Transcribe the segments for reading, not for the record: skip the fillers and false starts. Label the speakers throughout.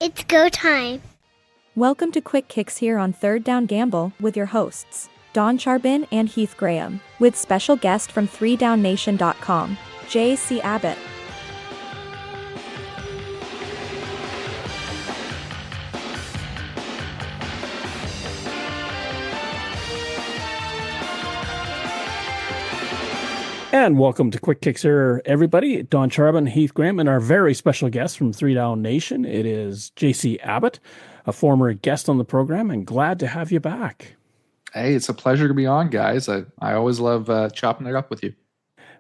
Speaker 1: It's go time.
Speaker 2: Welcome to Quick Kicks here on Third Down Gamble with your hosts, Don Charbin and Heath Graham, with special guest from 3downnation.com, J.C. Abbott.
Speaker 3: And welcome to Quick Kicks here, everybody. Don Charbin, Heath Graham, and our very special guest from 3Down Nation. It is J.C. Abbott, a former guest on the program, and glad to have you back.
Speaker 4: Hey, it's a pleasure to be on, guys. I always love chopping it up with you.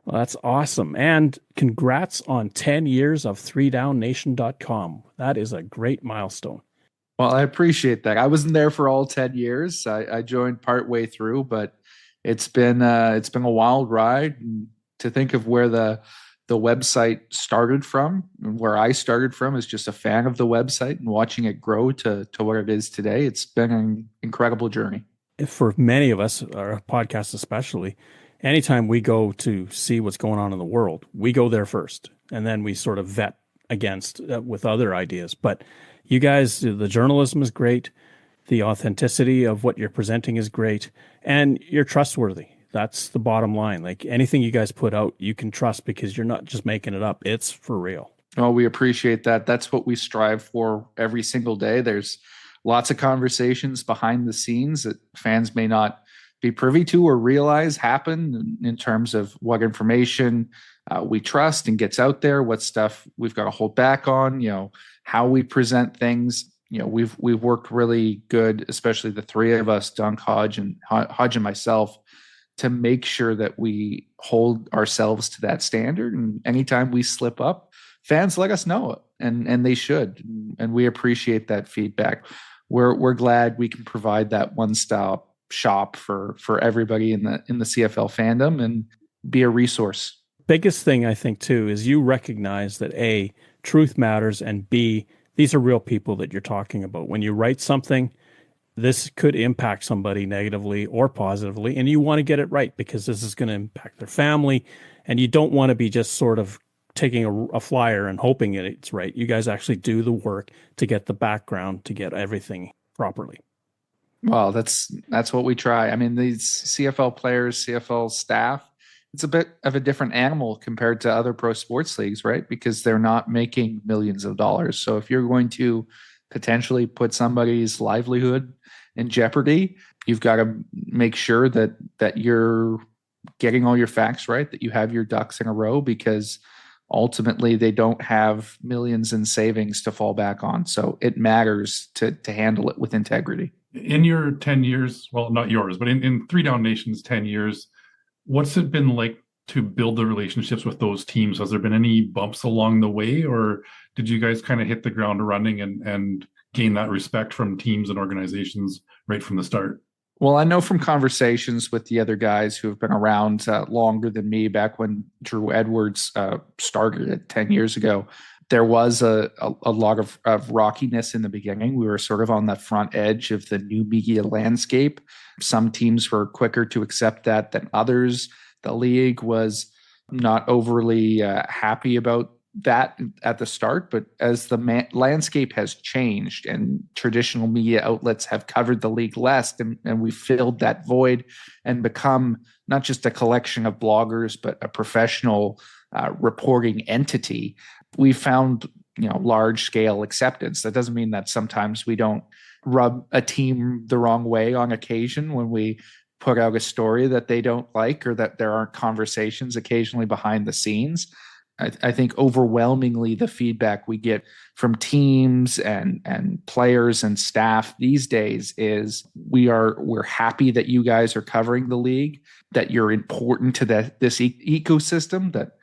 Speaker 3: Well, that's awesome. And congrats on 10 years of 3downnation.com. That is a great milestone.
Speaker 4: Well, I appreciate that. I wasn't there for all 10 years. I joined partway through, but it's been a wild ride. And to think of where the website started from, and where I started from as just a fan of the website and watching it grow to what it is today, it's been an incredible journey.
Speaker 3: For many of us, our podcast especially, anytime we go to see what's going on in the world, we go there first, and then we sort of vet against with other ideas. But you guys, the journalism is great. The authenticity of what you're presenting is great, and you're trustworthy. That's the bottom line. Like anything you guys put out, you can trust because you're not just making it up. It's for real.
Speaker 4: Oh, we appreciate that. That's what we strive for every single day. There's lots of conversations behind the scenes that fans may not be privy to or realize happen in terms of what information we trust and gets out there, what stuff we've got to hold back on, how we present things. We've worked really good, especially the three of us, Dunk, Hodge and myself, to make sure that we hold ourselves to that standard. And anytime we slip up, fans let us know it, and they should. And we appreciate that feedback. We're glad we can provide that one-stop shop for everybody in the CFL fandom and be a resource.
Speaker 3: Biggest thing I think too is you recognize that A, truth matters, and B, these are real people that you're talking about. When you write something, this could impact somebody negatively or positively, and you want to get it right because this is going to impact their family, and you don't want to be just sort of taking a flyer and hoping it's right. You guys actually do the work to get the background, to get everything properly.
Speaker 4: Well, that's what we try. I mean, these CFL players, CFL staff, it's a bit of a different animal compared to other pro sports leagues, right? Because they're not making millions of dollars. So if you're going to potentially put somebody's livelihood in jeopardy, you've got to make sure that you're getting all your facts right, that you have your ducks in a row, because ultimately they don't have millions in savings to fall back on. So it matters to handle it with integrity.
Speaker 5: In your 10 years, well, not yours, but in 3Down Nation's 10 years, what's it been like to build the relationships with those teams? Has there been any bumps along the way, or did you guys kind of hit the ground running and gain that respect from teams and organizations right from the start?
Speaker 4: Well, I know from conversations with the other guys who have been around longer than me, back when Drew Edwards started it 10 years ago, there was a lot of rockiness in the beginning. We were sort of on the front edge of the new media landscape. Some teams were quicker to accept that than others. The league was not overly happy about that at the start, but as the landscape has changed and traditional media outlets have covered the league less, and we filled that void and become not just a collection of bloggers, but a professional reporting entity, we found large scale acceptance. That doesn't mean that sometimes we don't rub a team the wrong way on occasion when we put out a story that they don't like, or that there aren't conversations occasionally behind the scenes. I think overwhelmingly the feedback we get from teams and players and staff these days is we're happy that you guys are covering the league, that you're important to this ecosystem, that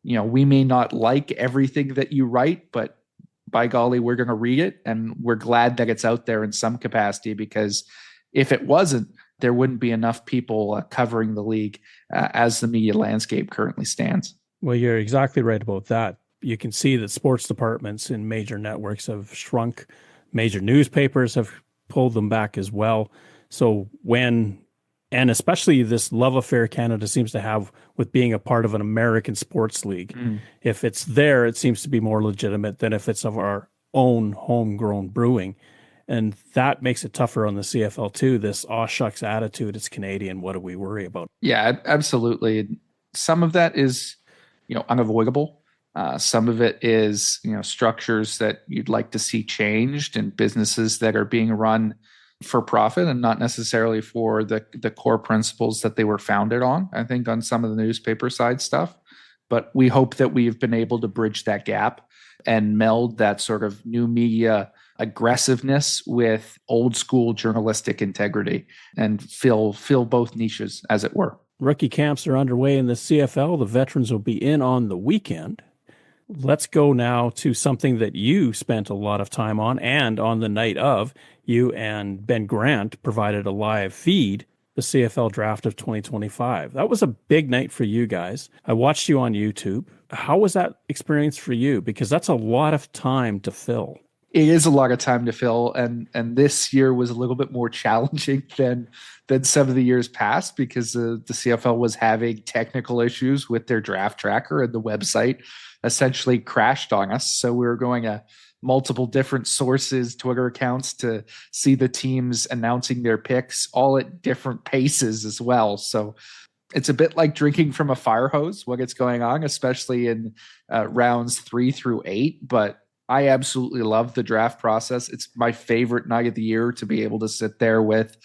Speaker 4: we may not like everything that you write, but by golly, we're going to read it, and we're glad that it's out there in some capacity, because if it wasn't, there wouldn't be enough people covering the league as the media landscape currently stands.
Speaker 3: Well, you're exactly right about that. You can see that sports departments in major networks have shrunk. Major newspapers have pulled them back as well. So and especially this love affair Canada seems to have with being a part of an American sports league. If it's there, it seems to be more legitimate than if it's of our own homegrown brewing. And that makes it tougher on the CFL too. This aw shucks attitude, it's Canadian, what do we worry about?
Speaker 4: Yeah, absolutely. Some of that is, unavoidable. Some of it is, structures that you'd like to see changed and businesses that are being run for profit and not necessarily for the core principles that they were founded on, I think, on some of the newspaper side stuff. But we hope that we've been able to bridge that gap and meld that sort of new media aggressiveness with old school journalistic integrity and fill both niches, as it were.
Speaker 3: Rookie camps are underway in the CFL. The veterans will be in on the weekend. Let's go now to something that you spent a lot of time on, and on the night of, you and Ben Grant provided a live feed, the CFL Draft of 2025. That was a big night for you guys. I watched you on YouTube. How was that experience for you? Because that's a lot of time to fill.
Speaker 4: It is a lot of time to fill, and this year was a little bit more challenging than some of the years past because the CFL was having technical issues with their draft tracker, and the website essentially crashed on us. So we were going to multiple different sources, Twitter accounts, to see the teams announcing their picks, all at different paces as well. So it's a bit like drinking from a fire hose, what is going on, especially in rounds 3 through 8. But I absolutely love the draft process. It's my favorite night of the year to be able to sit there with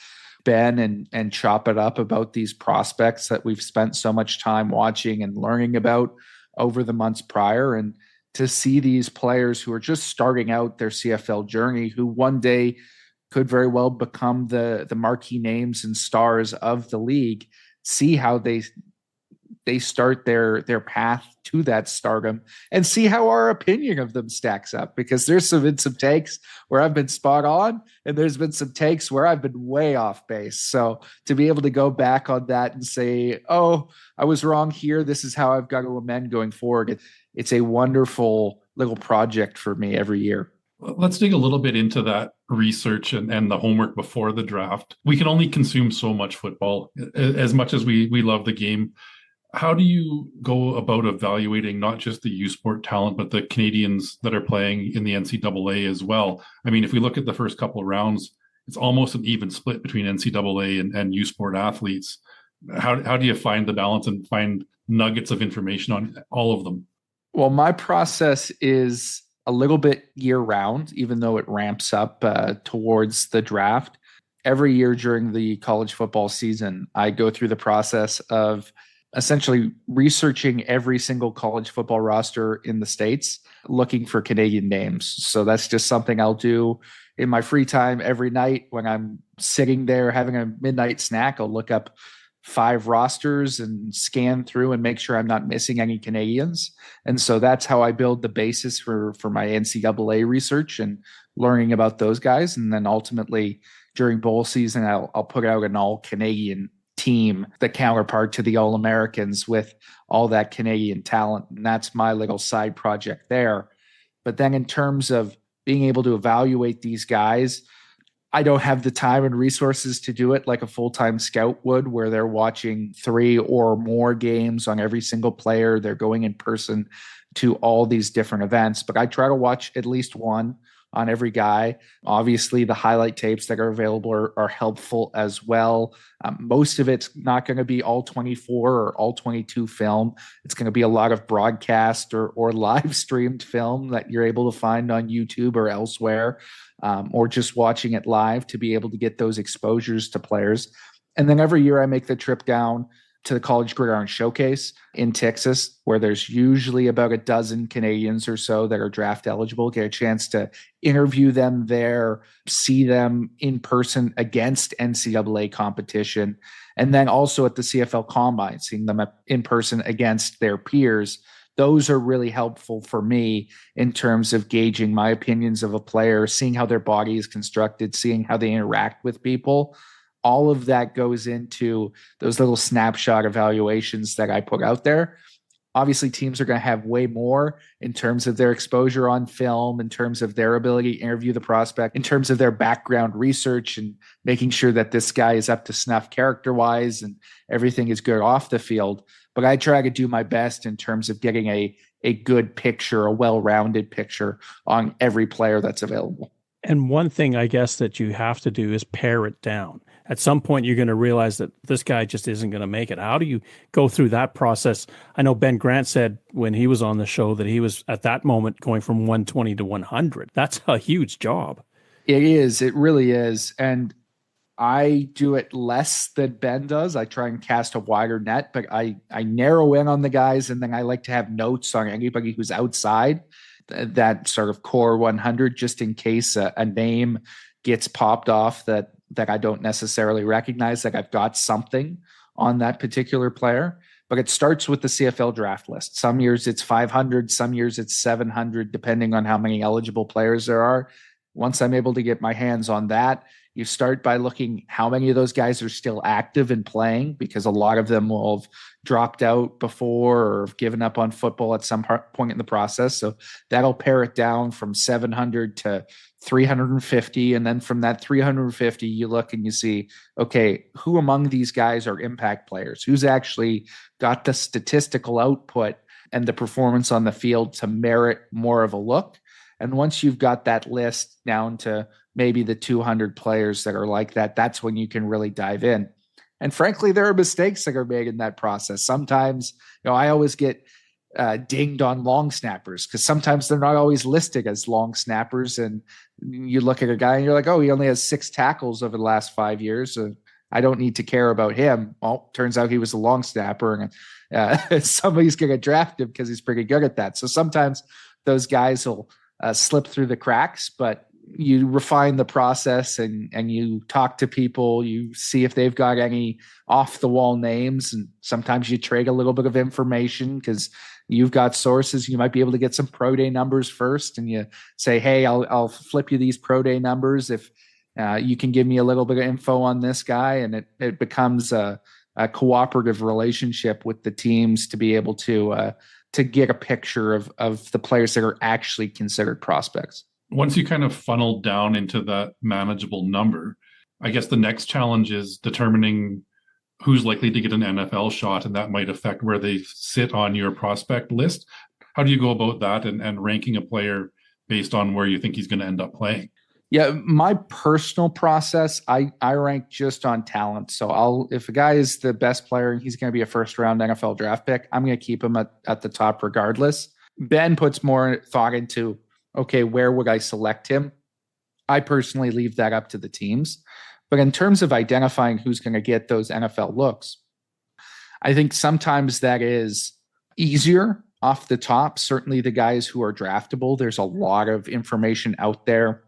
Speaker 4: Ben and chop it up about these prospects that we've spent so much time watching and learning about over the months prior, and to see these players who are just starting out their CFL journey, who one day could very well become the marquee names and stars of the league, see how they start their path to that stardom, and see how our opinion of them stacks up, because there's been some takes where I've been spot on and there's been some takes where I've been way off base. So to be able to go back on that and say, oh, I was wrong here, this is how I've got to amend going forward, it's a wonderful little project for me every year.
Speaker 5: Let's dig a little bit into that research and the homework before the draft. We can only consume so much football. As much as we love the game, how do you go about evaluating not just the U Sport talent, but the Canadians that are playing in the NCAA as well? I mean, if we look at the first couple of rounds, it's almost an even split between NCAA and U Sport athletes. How do you find the balance and find nuggets of information on all of them?
Speaker 4: Well, my process is a little bit year round, even though it ramps up towards the draft. Every year during the college football season, I go through the process of essentially researching every single college football roster in the States, looking for Canadian names. So that's just something I'll do in my free time every night when I'm sitting there having a midnight snack. I'll look up 5 rosters and scan through and make sure I'm not missing any Canadians. And so that's how I build the basis for my NCAA research and learning about those guys. And then ultimately during bowl season, I'll put out an all Canadian team, the counterpart to the All-Americans with all that Canadian talent. And that's my little side project there. But then in terms of being able to evaluate these guys, I don't have the time and resources to do it like a full-time scout would, where they're watching 3 or more games on every single player. They're going in person to all these different events, but I try to watch at least one on every guy. Obviously, the highlight tapes that are available are helpful as well. Most of it's not going to be all 24 or all 22 film. It's going to be a lot of broadcast or live streamed film that you're able to find on YouTube or elsewhere, or just watching it live to be able to get those exposures to players. And then every year I make the trip down to the College Gridiron Showcase in Texas, where there's usually about a dozen Canadians or so that are draft eligible, get a chance to interview them there, see them in person against NCAA competition, and then also at the CFL Combine, seeing them in person against their peers. Those are really helpful for me in terms of gauging my opinions of a player, seeing how their body is constructed, seeing how they interact with people. All of that goes into those little snapshot evaluations that I put out there. Obviously, teams are going to have way more in terms of their exposure on film, in terms of their ability to interview the prospect, in terms of their background research and making sure that this guy is up to snuff character-wise and everything is good off the field. But I try to do my best in terms of getting a a good picture, a well-rounded picture on every player that's available.
Speaker 3: And one thing I guess that you have to do is pare it down. At some point, you're going to realize that this guy just isn't going to make it. How do you go through that process? I know Ben Grant said when he was on the show that he was at that moment going from 120 to 100. That's a huge job.
Speaker 4: It is. It really is. And I do it less than Ben does. I try and cast a wider net, but I narrow in on the guys, and then I like to have notes on anybody who's outside that sort of core 100, just in case a name gets popped off that I don't necessarily recognize, that I've got something on that particular player. But it starts with the CFL draft list. Some years it's 500, some years it's 700, depending on how many eligible players there are. Once I'm able to get my hands on that, you start by looking how many of those guys are still active and playing, because a lot of them will have dropped out before or have given up on football at some point in the process. So that'll pare it down from 700 to 350. And then from that 350, you look and you see, okay, who among these guys are impact players? Who's actually got the statistical output and the performance on the field to merit more of a look? And once you've got that list down to maybe the 200 players that are like that, that's when you can really dive in. And frankly, there are mistakes that are made in that process. Sometimes, I always get dinged on long snappers because sometimes they're not always listed as long snappers. And you look at a guy and you're like, oh, he only has 6 tackles over the last 5 years. So I don't need to care about him. Well, turns out he was a long snapper, and somebody's going to draft him because he's pretty good at that. So sometimes those guys will slip through the cracks, but you refine the process and you talk to people, you see if they've got any off the wall names. And sometimes you trade a little bit of information because you've got sources. You might be able to get some pro day numbers first, and you say, hey, I'll flip you these pro day numbers if you can give me a little bit of info on this guy. And it becomes a cooperative relationship with the teams to be able to get a picture of the players that are actually considered prospects.
Speaker 5: Once you kind of funnel down into that manageable number, I guess the next challenge is determining who's likely to get an NFL shot, and that might affect where they sit on your prospect list. How do you go about that and ranking a player based on where you think he's going to end up playing?
Speaker 4: Yeah, my personal process, I rank just on talent. So if a guy is the best player and he's going to be a first-round NFL draft pick, I'm going to keep him at the top regardless. Ben puts more thought into, okay, where would I select him? I personally leave that up to the teams. But in terms of identifying who's going to get those NFL looks, I think sometimes that is easier off the top. Certainly the guys who are draftable, there's a lot of information out there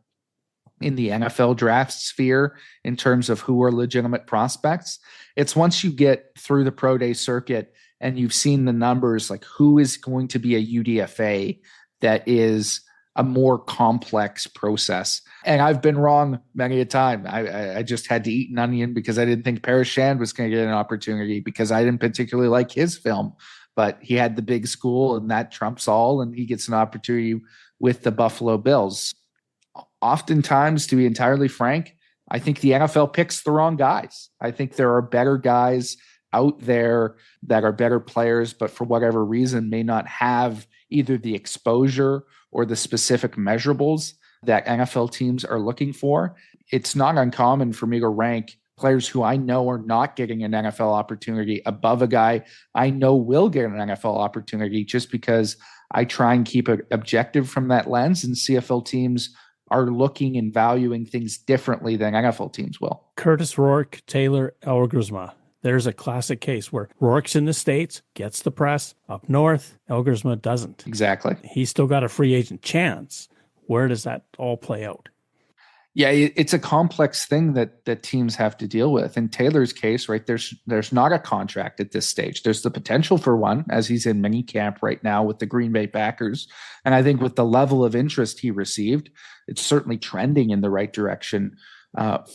Speaker 4: in the NFL draft sphere in terms of who are legitimate prospects. It's once you get through the pro day circuit and you've seen the numbers, like who is going to be a UDFA, that is a more complex process. And I've been wrong many a time. I just had to eat an onion because I didn't think Paris Shand was going to get an opportunity because I didn't particularly like his film, but he had the big school and that trumps all, and he gets an opportunity with the Buffalo Bills. Oftentimes, to be entirely frank, I think the NFL picks the wrong guys. I think there are better guys out there that are better players, but for whatever reason may not have either the exposure or the specific measurables that NFL teams are looking for. It's not uncommon for me to rank players who I know are not getting an NFL opportunity above a guy I know will get an NFL opportunity, just because I try and keep it objective from that lens, and CFL teams are looking and valuing things differently than NFL teams will.
Speaker 3: Curtis Rourke, Taylor Elgersma. There's a classic case where Rourke's in the States, gets the press. Up north, Elgersma doesn't.
Speaker 4: Exactly.
Speaker 3: He's still got a free agent chance. Where does that all play out?
Speaker 4: Yeah, it's a complex thing that teams have to deal with. In Taylor's case, right, there's not a contract at this stage. There's the potential for one, as he's in mini camp right now with the Green Bay Packers. And I think with the level of interest he received, it's certainly trending in the right direction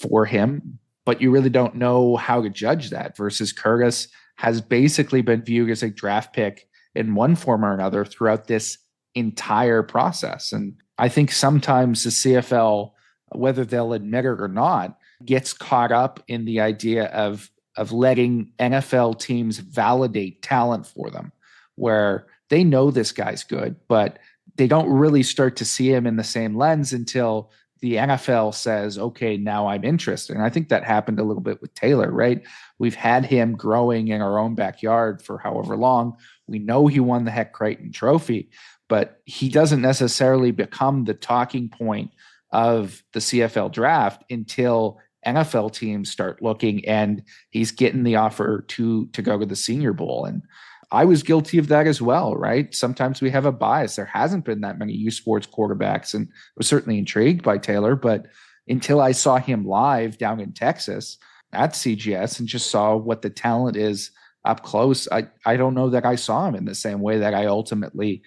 Speaker 4: for him. But you really don't know how to judge that, versus Curtis has basically been viewed as a draft pick in one form or another throughout this entire process. And I think sometimes the CFL, whether they'll admit it or not, gets caught up in the idea of letting NFL teams validate talent for them, where they know this guy's good, but they don't really start to see him in the same lens until the NFL says, okay, now I'm interested. And I think that happened a little bit with Taylor, right? We've had him growing in our own backyard for however long. We know he won the Heck Crichton Trophy, but he doesn't necessarily become the talking point of the CFL draft until NFL teams start looking and he's getting the offer to go to the Senior Bowl. And I was guilty of that as well, right? Sometimes we have a bias. There hasn't been that many U Sports quarterbacks, and I was certainly intrigued by Taylor, but until I saw him live down in Texas at CGS and just saw what the talent is up close, I don't know that I saw him in the same way that I ultimately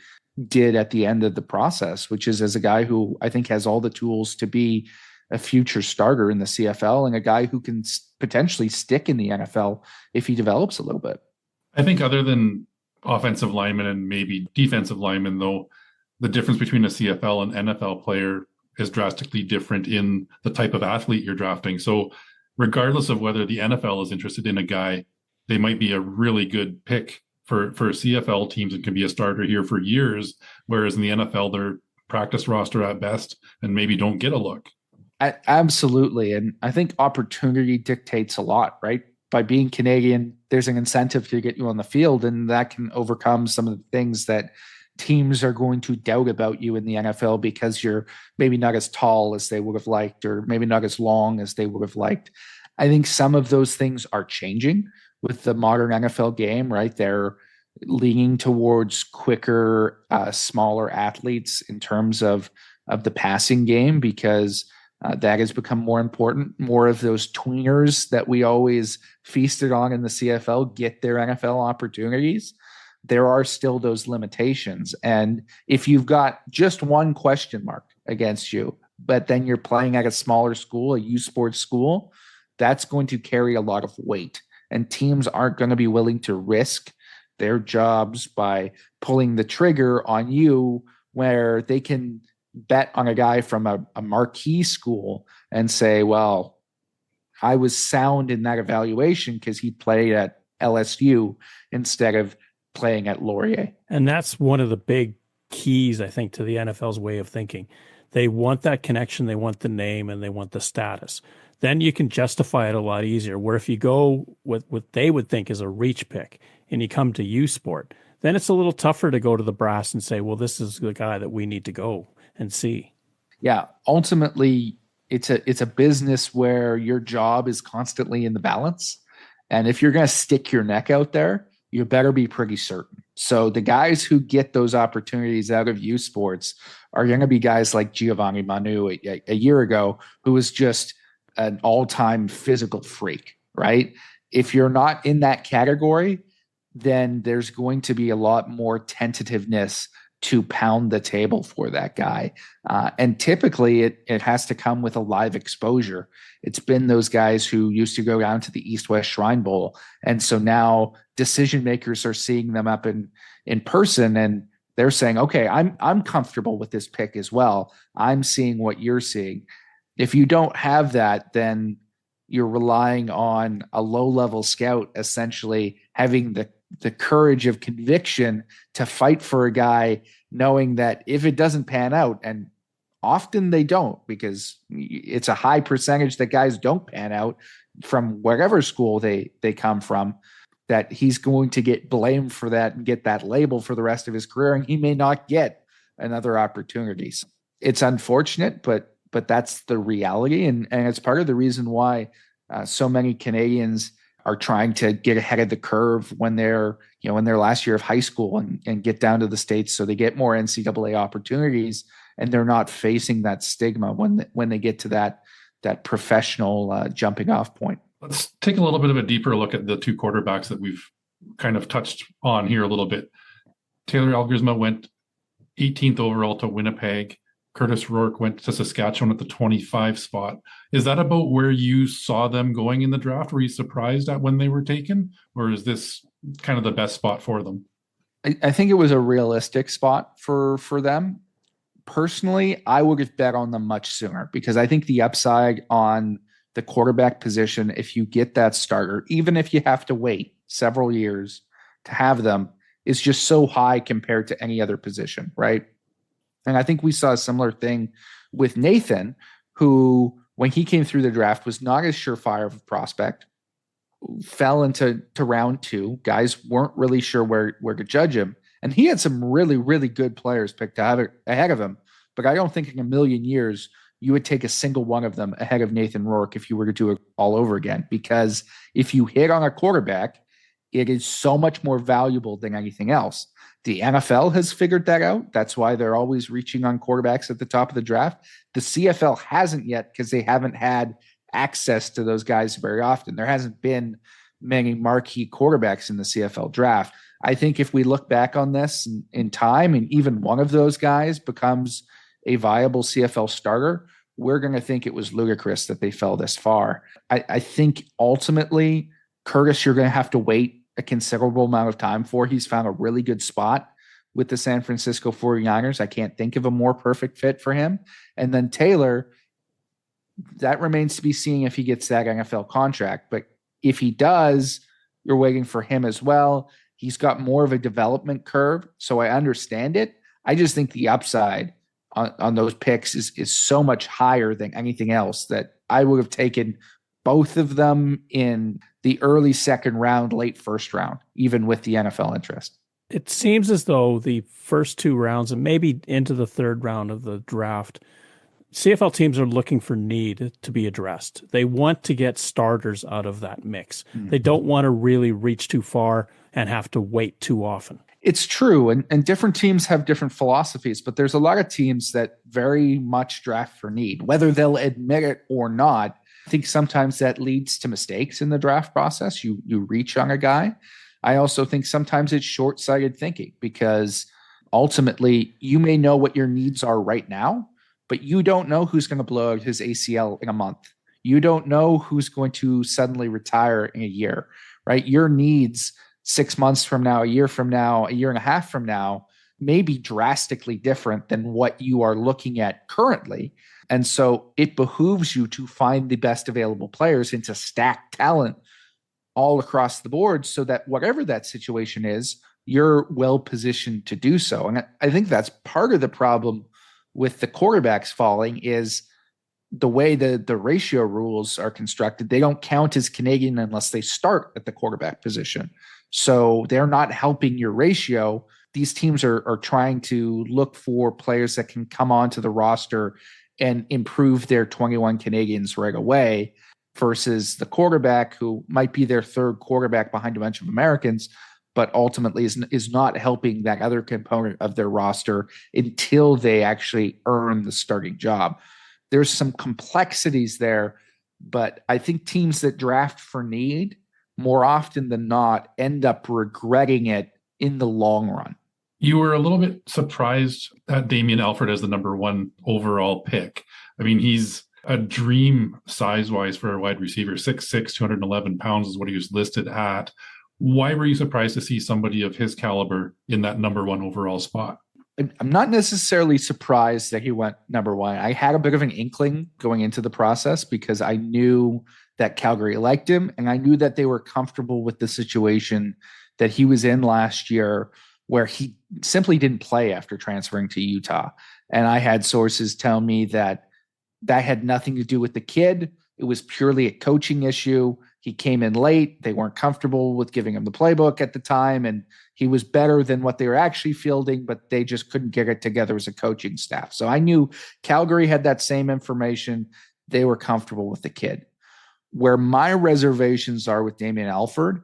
Speaker 4: did at the end of the process, which is as a guy who I think has all the tools to be a future starter in the CFL and a guy who can potentially stick in the NFL if he develops a little bit.
Speaker 5: I think other than offensive linemen and maybe defensive linemen, though, the difference between a CFL and NFL player is drastically different in the type of athlete you're drafting. So regardless of whether the NFL is interested in a guy, they might be a really good pick for CFL teams and can be a starter here for years, whereas in the NFL, they're practice roster at best and maybe don't get a look.
Speaker 4: Absolutely. And I think opportunity dictates a lot, right? By being Canadian, there's an incentive to get you on the field, and that can overcome some of the things that teams are going to doubt about you in the NFL because you're maybe not as tall as they would have liked, or maybe not as long as they would have liked. I think some of those things are changing with the modern NFL game, right? They're leaning towards quicker, smaller athletes in terms of the passing game because that has become more important. More of those tweeners that we always feasted on in the CFL get their NFL opportunities. There are still those limitations. And if you've got just one question mark against you, but then you're playing at a smaller school, a U Sports school, that's going to carry a lot of weight. And teams aren't going to be willing to risk their jobs by pulling the trigger on you where they can bet on a guy from a marquee school and say, well, I was sound in that evaluation because he played at LSU instead of playing at Laurier.
Speaker 3: And that's one of the big keys, I think, to the NFL's way of thinking. They want that connection, they want the name, and they want the status. Then you can justify it a lot easier, where if you go with what they would think is a reach pick and you come to U Sport, then it's a little tougher to go to the brass and say, well, this is the guy that we need to go and see.
Speaker 4: Yeah, ultimately, it's a business where your job is constantly in the balance. And if you're going to stick your neck out there, you better be pretty certain. So the guys who get those opportunities out of U Sports are going to be guys like Giovanni Manu a year ago, who was just an all-time physical freak, right? If you're not in that category, then there's going to be a lot more tentativeness to pound the table for that guy. And typically it has to come with a live exposure. It's been those guys who used to go down to the East-West Shrine Bowl. And so now decision makers are seeing them up in person, and they're saying, okay, I'm comfortable with this pick as well. I'm seeing what you're seeing. If you don't have that, then you're relying on a low-level scout essentially having the courage of conviction to fight for a guy, knowing that if it doesn't pan out, and often they don't, because it's a high percentage that guys don't pan out from wherever school they come from, that he's going to get blamed for that and get that label for the rest of his career, and he may not get another opportunities. It's unfortunate, but that's the reality. And it's part of the reason why so many Canadians are trying to get ahead of the curve when they're, in their last year of high school and get down to the States so they get more NCAA opportunities, and they're not facing that stigma when they get to that professional jumping off point.
Speaker 5: Let's take a little bit of a deeper look at the two quarterbacks that we've kind of touched on here a little bit. Taylor Algersma went 18th overall to Winnipeg. Curtis Rourke went to Saskatchewan at the 25 spot. Is that about where you saw them going in the draft? Were you surprised at when they were taken? Or is this kind of the best spot for them?
Speaker 4: I think it was a realistic spot for them. Personally, I would have bet on them much sooner, because I think the upside on the quarterback position, if you get that starter, even if you have to wait several years to have them, is just so high compared to any other position, right? And I think we saw a similar thing with Nathan, who, when he came through the draft, was not as surefire of a prospect, fell into round 2. Guys weren't really sure where to judge him. And he had some really, really good players picked ahead of him. But I don't think in a million years you would take a single one of them ahead of Nathan Rourke if you were to do it all over again. Because if you hit on a quarterback, it is so much more valuable than anything else. The NFL has figured that out. That's why they're always reaching on quarterbacks at the top of the draft. The CFL hasn't yet because they haven't had access to those guys very often. There hasn't been many marquee quarterbacks in the CFL draft. I think if we look back on this in time, and even one of those guys becomes a viable CFL starter, we're going to think it was ludicrous that they fell this far. I think ultimately, Curtis, you're going to have to wait a considerable amount of time for. He's found a really good spot with the San Francisco 49ers. I can't think of a more perfect fit for him. And then Taylor, that remains to be seen if he gets that NFL contract. But if he does, you're waiting for him as well. He's got more of a development curve, so I understand it. I just think the upside on those picks is so much higher than anything else that I would have taken both of them in the early second round, late first round, even with the NFL interest.
Speaker 3: It seems as though the first 2 rounds and maybe into the third round of the draft, CFL teams are looking for need to be addressed. They want to get starters out of that mix. They don't want to really reach too far and have to wait too often.
Speaker 4: It's true. And different teams have different philosophies, but there's a lot of teams that very much draft for need, whether they'll admit it or not. I think sometimes that leads to mistakes in the draft process. You reach on a guy. I also think sometimes it's short-sighted thinking, because ultimately you may know what your needs are right now, but you don't know who's going to blow out his ACL in a month. You don't know who's going to suddenly retire in a year, right? Your needs 6 months from now, a year from now, a year and a half from now may be drastically different than what you are looking at currently. And so it behooves you to find the best available players and to stack talent all across the board so that whatever that situation is, you're well positioned to do so. And I think that's part of the problem with the quarterbacks falling is the way the ratio rules are constructed. They don't count as Canadian unless they start at the quarterback position. So they're not helping your ratio. These teams are trying to look for players that can come onto the roster and improve their 21 Canadians right away, versus the quarterback who might be their third quarterback behind a bunch of Americans, but ultimately is not helping that other component of their roster until they actually earn the starting job. There's some complexities there, but I think teams that draft for need more often than not end up regretting it in the long run.
Speaker 5: You were a little bit surprised at Damien Alford as the number 1 overall pick. I mean, he's a dream size-wise for a wide receiver. 6'6", 211 pounds is what he was listed at. Why were you surprised to see somebody of his caliber in that number 1 overall spot?
Speaker 4: I'm not necessarily surprised that he went number 1. I had a bit of an inkling going into the process because I knew that Calgary liked him, and I knew that they were comfortable with the situation that he was in last year, where he simply didn't play after transferring to Utah. And I had sources tell me that had nothing to do with the kid. It was purely a coaching issue. He came in late. They weren't comfortable with giving him the playbook at the time, and he was better than what they were actually fielding, but they just couldn't get it together as a coaching staff. So I knew Calgary had that same information. They were comfortable with the kid. Where my reservations are with Damien Alford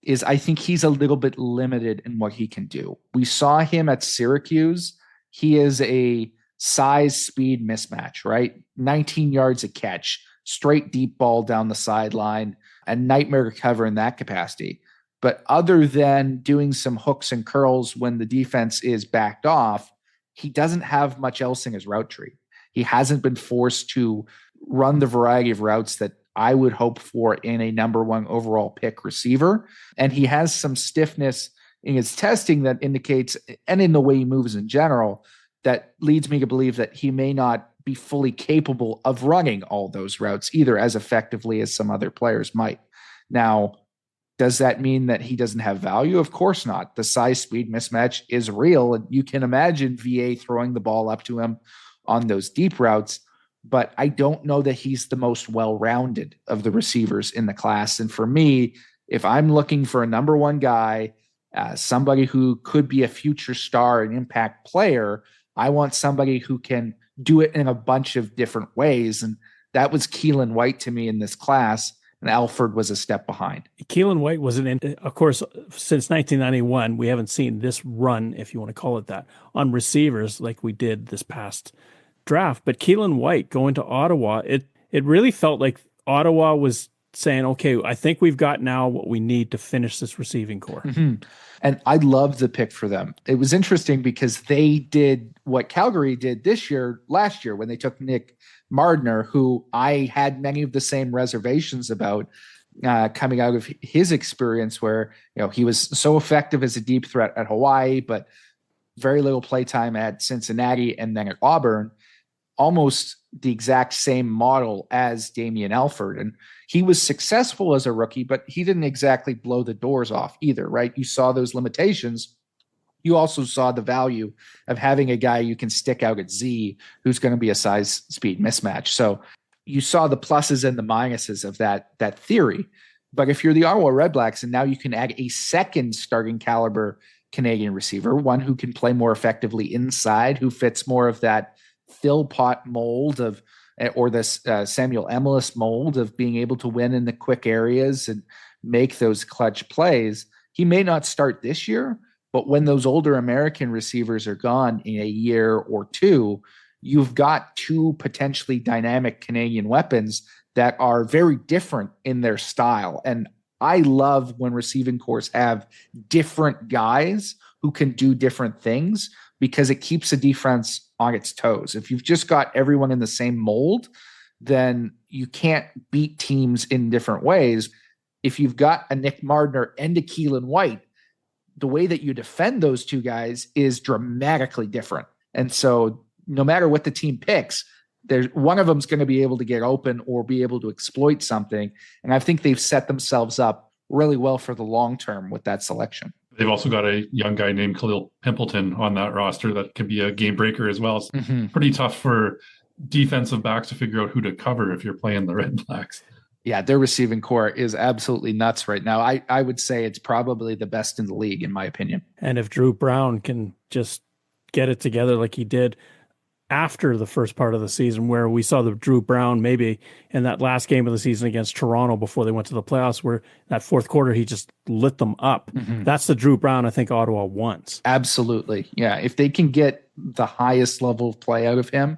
Speaker 4: is I think he's a little bit limited in what he can do. We saw him at Syracuse. He is a size-speed mismatch, right? 19 yards a catch, straight deep ball down the sideline, a nightmare to cover in that capacity. But other than doing some hooks and curls when the defense is backed off, he doesn't have much else in his route tree. He hasn't been forced to run the variety of routes that I would hope for in a number 1 overall pick receiver. And he has some stiffness in his testing that indicates, and in the way he moves in general, that leads me to believe that he may not be fully capable of running all those routes either as effectively as some other players might. Now, Does that mean that he doesn't have value? Of course not. The size speed mismatch is real. And you can imagine VA throwing the ball up to him on those deep routes. But I don't know that he's the most well-rounded of the receivers in the class. And for me, if I'm looking for a number one guy, somebody who could be a future star and impact player, I want somebody who can do it in a bunch of different ways. And that was Keelan White to me in this class. And Alford was a step behind.
Speaker 3: Keelan White wasn't in, of course, since 1991, we haven't seen this run, if you want to call it that, on receivers like we did this past draft. But Keelan White going to Ottawa, it really felt like Ottawa was saying, okay, I think we've got now what we need to finish this receiving core.
Speaker 4: Mm-hmm. And I love the pick for them. It was interesting because they did what Calgary did last year when they took Nick Mardner, who I had many of the same reservations about coming out of his experience where, he was so effective as a deep threat at Hawaii, but very little playtime at Cincinnati and then at Auburn. Almost the exact same model as Damian Alford. And he was successful as a rookie, but he didn't exactly blow the doors off either, right? You saw those limitations. You also saw the value of having a guy you can stick out at Z who's going to be a size speed mismatch. So you saw the pluses and the minuses of that theory. But if you're the Ottawa Redblacks and now you can add a second starting caliber Canadian receiver, one who can play more effectively inside, who fits more of that Philpott mold or this Samuel Emilus mold of being able to win in the quick areas and make those clutch plays. He may not start this year, but when those older American receivers are gone in a year or two, you've got two potentially dynamic Canadian weapons that are very different in their style. And I love when receiving corps have different guys who can do different things because it keeps the defense on its toes. If you've just got everyone in the same mold, then you can't beat teams in different ways. If you've got a Nick Mardner and a Keelan White, the way that you defend those two guys is dramatically different. And so no matter what the team picks, there's one of them's going to be able to get open or be able to exploit something. And I think they've set themselves up really well for the long term with that selection.
Speaker 5: They've also got a young guy named Khalil Pimpleton on that roster that can be a game breaker as well. It's pretty tough for defensive backs to figure out who to cover if you're playing the Red Blacks.
Speaker 4: Yeah, their receiving core is absolutely nuts right now. I would say it's probably the best in the league, in my opinion.
Speaker 3: And if Drew Brown can just get it together like he did after the first part of the season, where we saw the Drew Brown maybe in that last game of the season against Toronto before they went to the playoffs, where that fourth quarter he just lit them up. That's the Drew Brown I think Ottawa wants.
Speaker 4: Absolutely. Yeah, if they can get the highest level of play out of him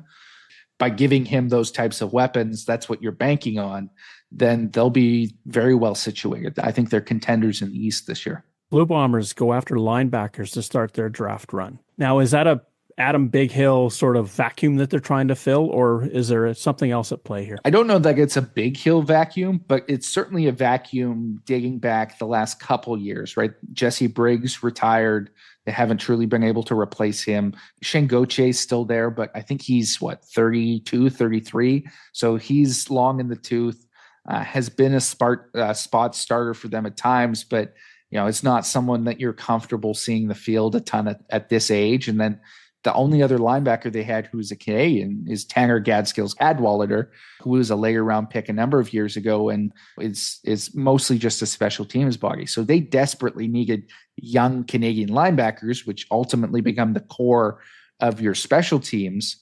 Speaker 4: by giving him those types of weapons, that's what you're banking on, then they'll be very well situated. I think they're contenders in the East this year.
Speaker 3: Blue Bombers go after linebackers to start their draft run. Now, is that a Adam Big Hill sort of vacuum that they're trying to fill, or is there something else at play here?
Speaker 4: I don't know that it's a Big Hill vacuum, but it's certainly a vacuum dating back the last couple years, right? Jesse Briggs retired. They haven't truly been able to replace him. Shane Gauthier is still there, but I think he's 32, 33. So he's long in the tooth, has been a spot starter for them at times, but it's not someone that you're comfortable seeing the field a ton at this age. And then the only other linebacker they had who's a Canadian is Tanner Gadskills-Cadwallader, who was a later round pick a number of years ago and is mostly just a special teams body. So they desperately needed young Canadian linebackers, which ultimately become the core of your special teams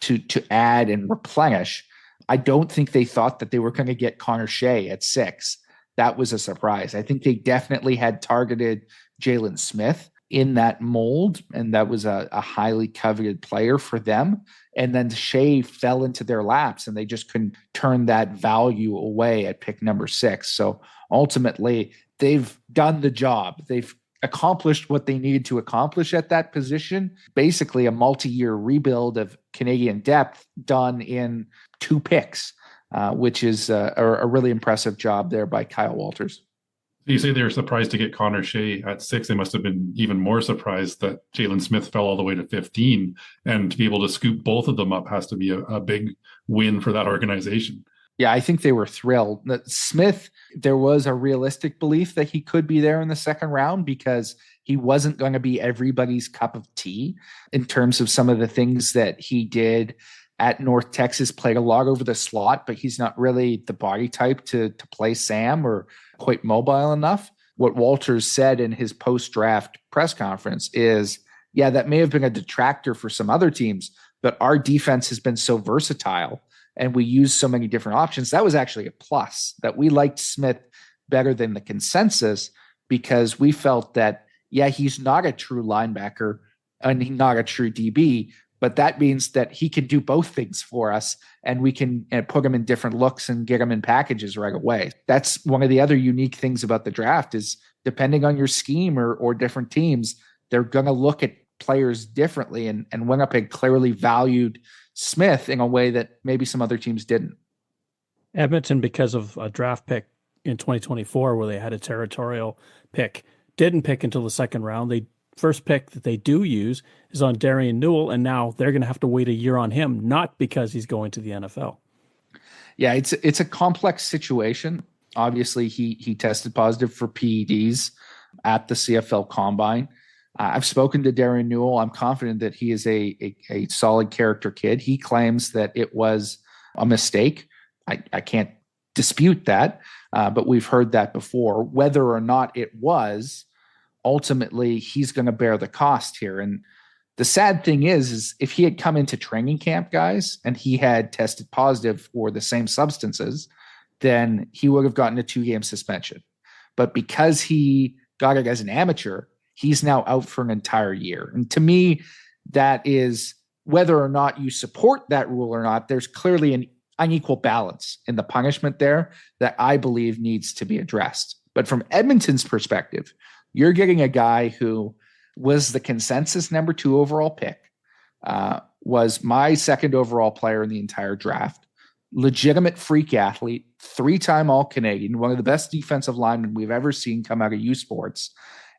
Speaker 4: to add and replenish. I don't think they thought that they were going to get Connor Shea at 6. That was a surprise. I think they definitely had targeted Jalen Smith in that mold, and that was a highly coveted player for them. And then Shea fell into their laps, and they just couldn't turn that value away at pick number 6. So ultimately, they've done the job. They've accomplished what they needed to accomplish at that position. Basically, a multi-year rebuild of Canadian depth done in 2 picks, which is a really impressive job there by Kyle Walters.
Speaker 5: You say they were surprised to get Connor Shea at 6. They must have been even more surprised that Jalen Smith fell all the way to 15. And to be able to scoop both of them up has to be a big win for that organization.
Speaker 4: Yeah, I think they were thrilled. That Smith, there was a realistic belief that he could be there in the second round because he wasn't going to be everybody's cup of tea in terms of some of the things that he did at North Texas, played a lot over the slot, but he's not really the body type to play Sam or quite mobile enough. What Walters said in his post-draft press conference is, yeah, that may have been a detractor for some other teams, but our defense has been so versatile and we use so many different options. That was actually a plus, that we liked Smith better than the consensus because we felt that, yeah, he's not a true linebacker and he's not a true DB, but that means that he can do both things for us and we can put him in different looks and get him in packages right away. That's one of the other unique things about the draft is depending on your scheme or different teams, they're going to look at players differently, and Winnipeg clearly valued Smith in a way that maybe some other teams didn't.
Speaker 3: Edmonton, because of a draft pick in 2024 where they had a territorial pick, didn't pick until the second round. The first pick that they do use is on Darian Newell, and now they're going to have to wait a year on him, not because he's going to the NFL.
Speaker 4: Yeah, it's a complex situation. Obviously, he tested positive for PEDs at the CFL Combine. I've spoken to Darian Newell. I'm confident that he is a solid character kid. He claims that it was a mistake. I can't dispute that, but we've heard that before. Whether or not it was, ultimately, he's going to bear the cost here. And the sad thing is if he had come into training camp, guys, and he had tested positive for the same substances, then he would have gotten a 2-game suspension. But because he got it as an amateur, he's now out for an entire year. And to me, that is, whether or not you support that rule or not, there's clearly an unequal balance in the punishment there that I believe needs to be addressed. But from Edmonton's perspective, you're getting a guy who was the consensus number 2 overall pick, was my second overall player in the entire draft, legitimate freak athlete, 3-time All-Canadian, one of the best defensive linemen we've ever seen come out of U Sports.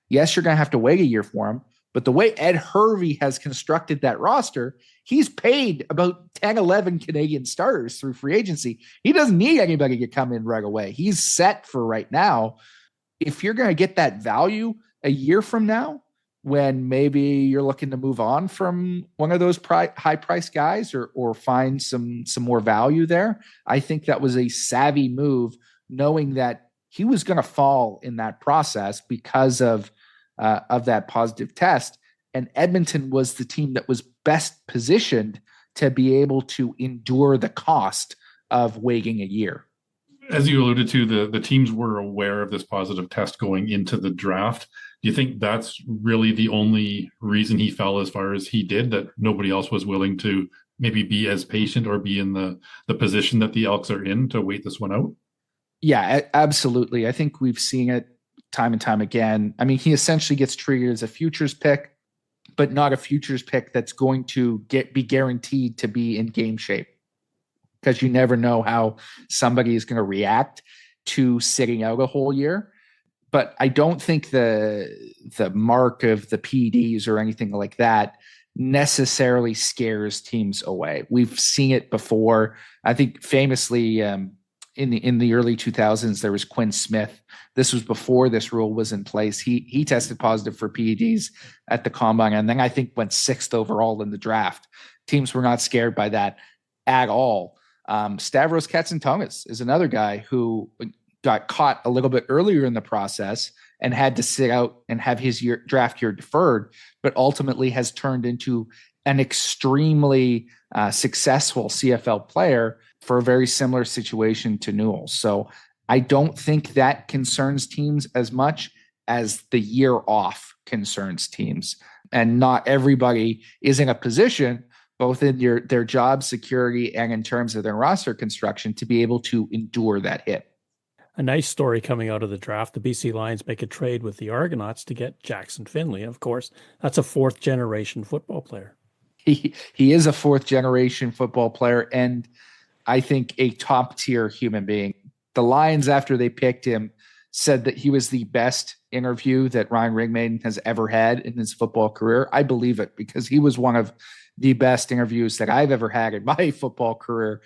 Speaker 4: Yes, you're going to have to wait a year for him, but the way Ed Hervey has constructed that roster, he's paid about 10, 11 Canadian starters through free agency. He doesn't need anybody to come in right away. He's set for right now. If you're going to get that value a year from now, when maybe you're looking to move on from one of those high-priced guys or find some more value there, I think that was a savvy move, knowing that he was going to fall in that process because of that positive test. And Edmonton was the team that was best positioned to be able to endure the cost of waiting a year.
Speaker 5: As you alluded to, the teams were aware of this positive test going into the draft. Do you think that's really the only reason he fell as far as he did, that nobody else was willing to maybe be as patient or be in the position that the Elks are in to wait this one out?
Speaker 4: Yeah, absolutely. I think we've seen it time and time again. I mean, he essentially gets treated as a futures pick, but not a futures pick that's going to be guaranteed to be in game shape, because you never know how somebody is going to react to sitting out a whole year. But I don't think the mark of the PEDs or anything like that necessarily scares teams away. We've seen it before. I think famously in the early 2000s, there was Quinn Smith. This was before this rule was in place. He tested positive for PEDs at the Combine, and then I think went 6th overall in the draft. Teams were not scared by that at all. Stavros Katsantonis is another guy who got caught a little bit earlier in the process and had to sit out and have his draft year deferred, but ultimately has turned into an extremely successful CFL player for a very similar situation to Newell. So I don't think that concerns teams as much as the year off concerns teams. And not everybody is in a position, both in their job security and in terms of their roster construction, to be able to endure that hit.
Speaker 3: A nice story coming out of the draft. The BC Lions make a trade with the Argonauts to get Jackson Finley. And of course, that's a 4th-generation football player.
Speaker 4: He is a 4th-generation football player, and I think a top-tier human being. The Lions, after they picked him, said that he was the best interview that Ryan Ringmaiden has ever had in his football career. I believe it, because he was one of the best interviews that I've ever had in my football career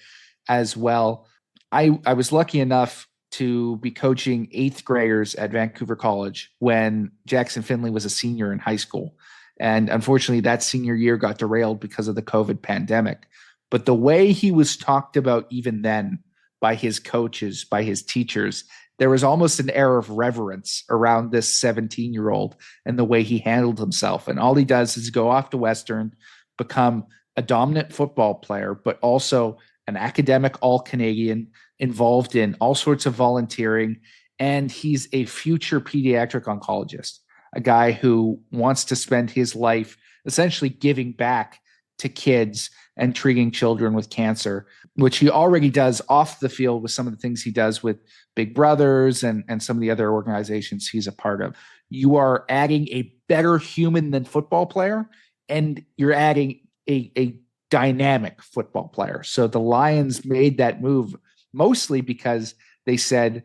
Speaker 4: as well. I was lucky enough to be coaching eighth graders at Vancouver College when Jackson Finley was a senior in high school. And unfortunately, that senior year got derailed because of the COVID pandemic. But the way he was talked about even then by his coaches, by his teachers, there was almost an air of reverence around this 17-year-old and the way he handled himself. And all he does is go off to Western, become a dominant football player, but also an academic all-Canadian, involved in all sorts of volunteering. And he's a future pediatric oncologist, a guy who wants to spend his life essentially giving back to kids and treating children with cancer, which he already does off the field with some of the things he does with Big Brothers and some of the other organizations he's a part of. You are adding a better human than football player, and you're adding a dynamic football player. So the Lions made that move mostly because they said,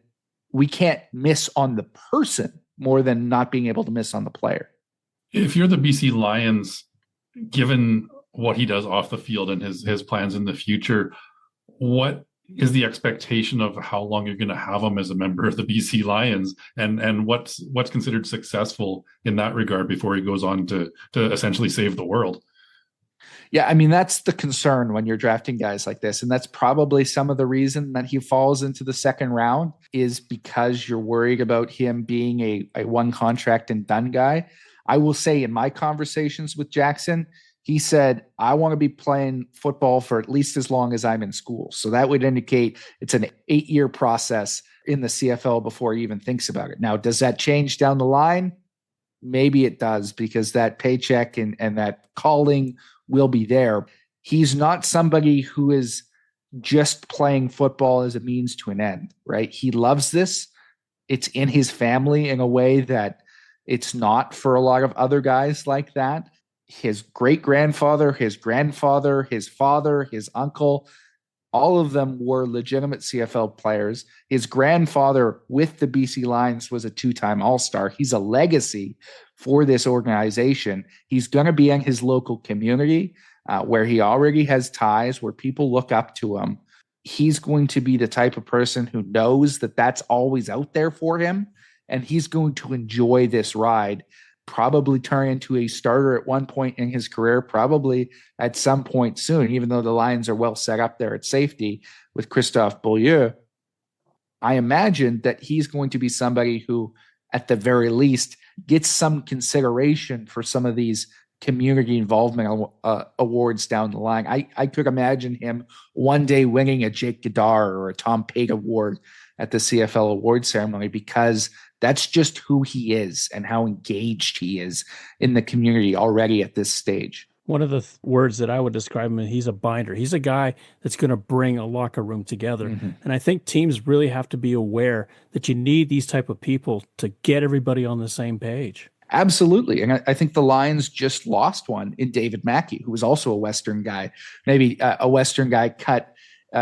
Speaker 4: we can't miss on the person more than not being able to miss on the player.
Speaker 5: If you're the BC Lions, given what he does off the field and his plans in the future, what is the expectation of how long you're going to have him as a member of the BC Lions, and what's considered successful in that regard before he goes on to essentially save the world?
Speaker 4: Yeah, I mean, that's the concern when you're drafting guys like this. And that's probably some of the reason that he falls into the second round, is because you're worried about him being a one contract and done guy. I will say, in my conversations with Jackson, he said, I want to be playing football for at least as long as I'm in school. So that would indicate it's an 8-year process in the CFL before he even thinks about it. Now, does that change down the line? Maybe it does, because that paycheck and that calling will be there. He's not somebody who is just playing football as a means to an end, right? He loves this. It's in his family in a way that it's not for a lot of other guys like that. His great-grandfather, his grandfather, his father, his uncle, all of them were legitimate CFL players. His grandfather with the BC Lions was a 2-time All-Star. He's a legacy for this organization. He's going to be in his local community where he already has ties, where people look up to him. He's going to be the type of person who knows that that's always out there for him, and he's going to enjoy this ride, probably turn into a starter at one point in his career, probably at some point soon, even though the Lions are well set up there at safety with Christophe Beaulieu. I imagine that he's going to be somebody who, at the very least, gets some consideration for some of these community involvement awards down the line. I could imagine him one day winning a Jake Goddard or a Tom Pate award at the CFL award ceremony, because that's just who he is and how engaged he is in the community already at this stage.
Speaker 3: One of the words that I would describe him, he's a binder. He's a guy that's going to bring a locker room together. Mm-hmm. And I think teams really have to be aware that you need these type of people to get everybody on the same page.
Speaker 4: Absolutely. And I think the Lions just lost one in David Mackey, who was also a Western guy, maybe a Western guy cut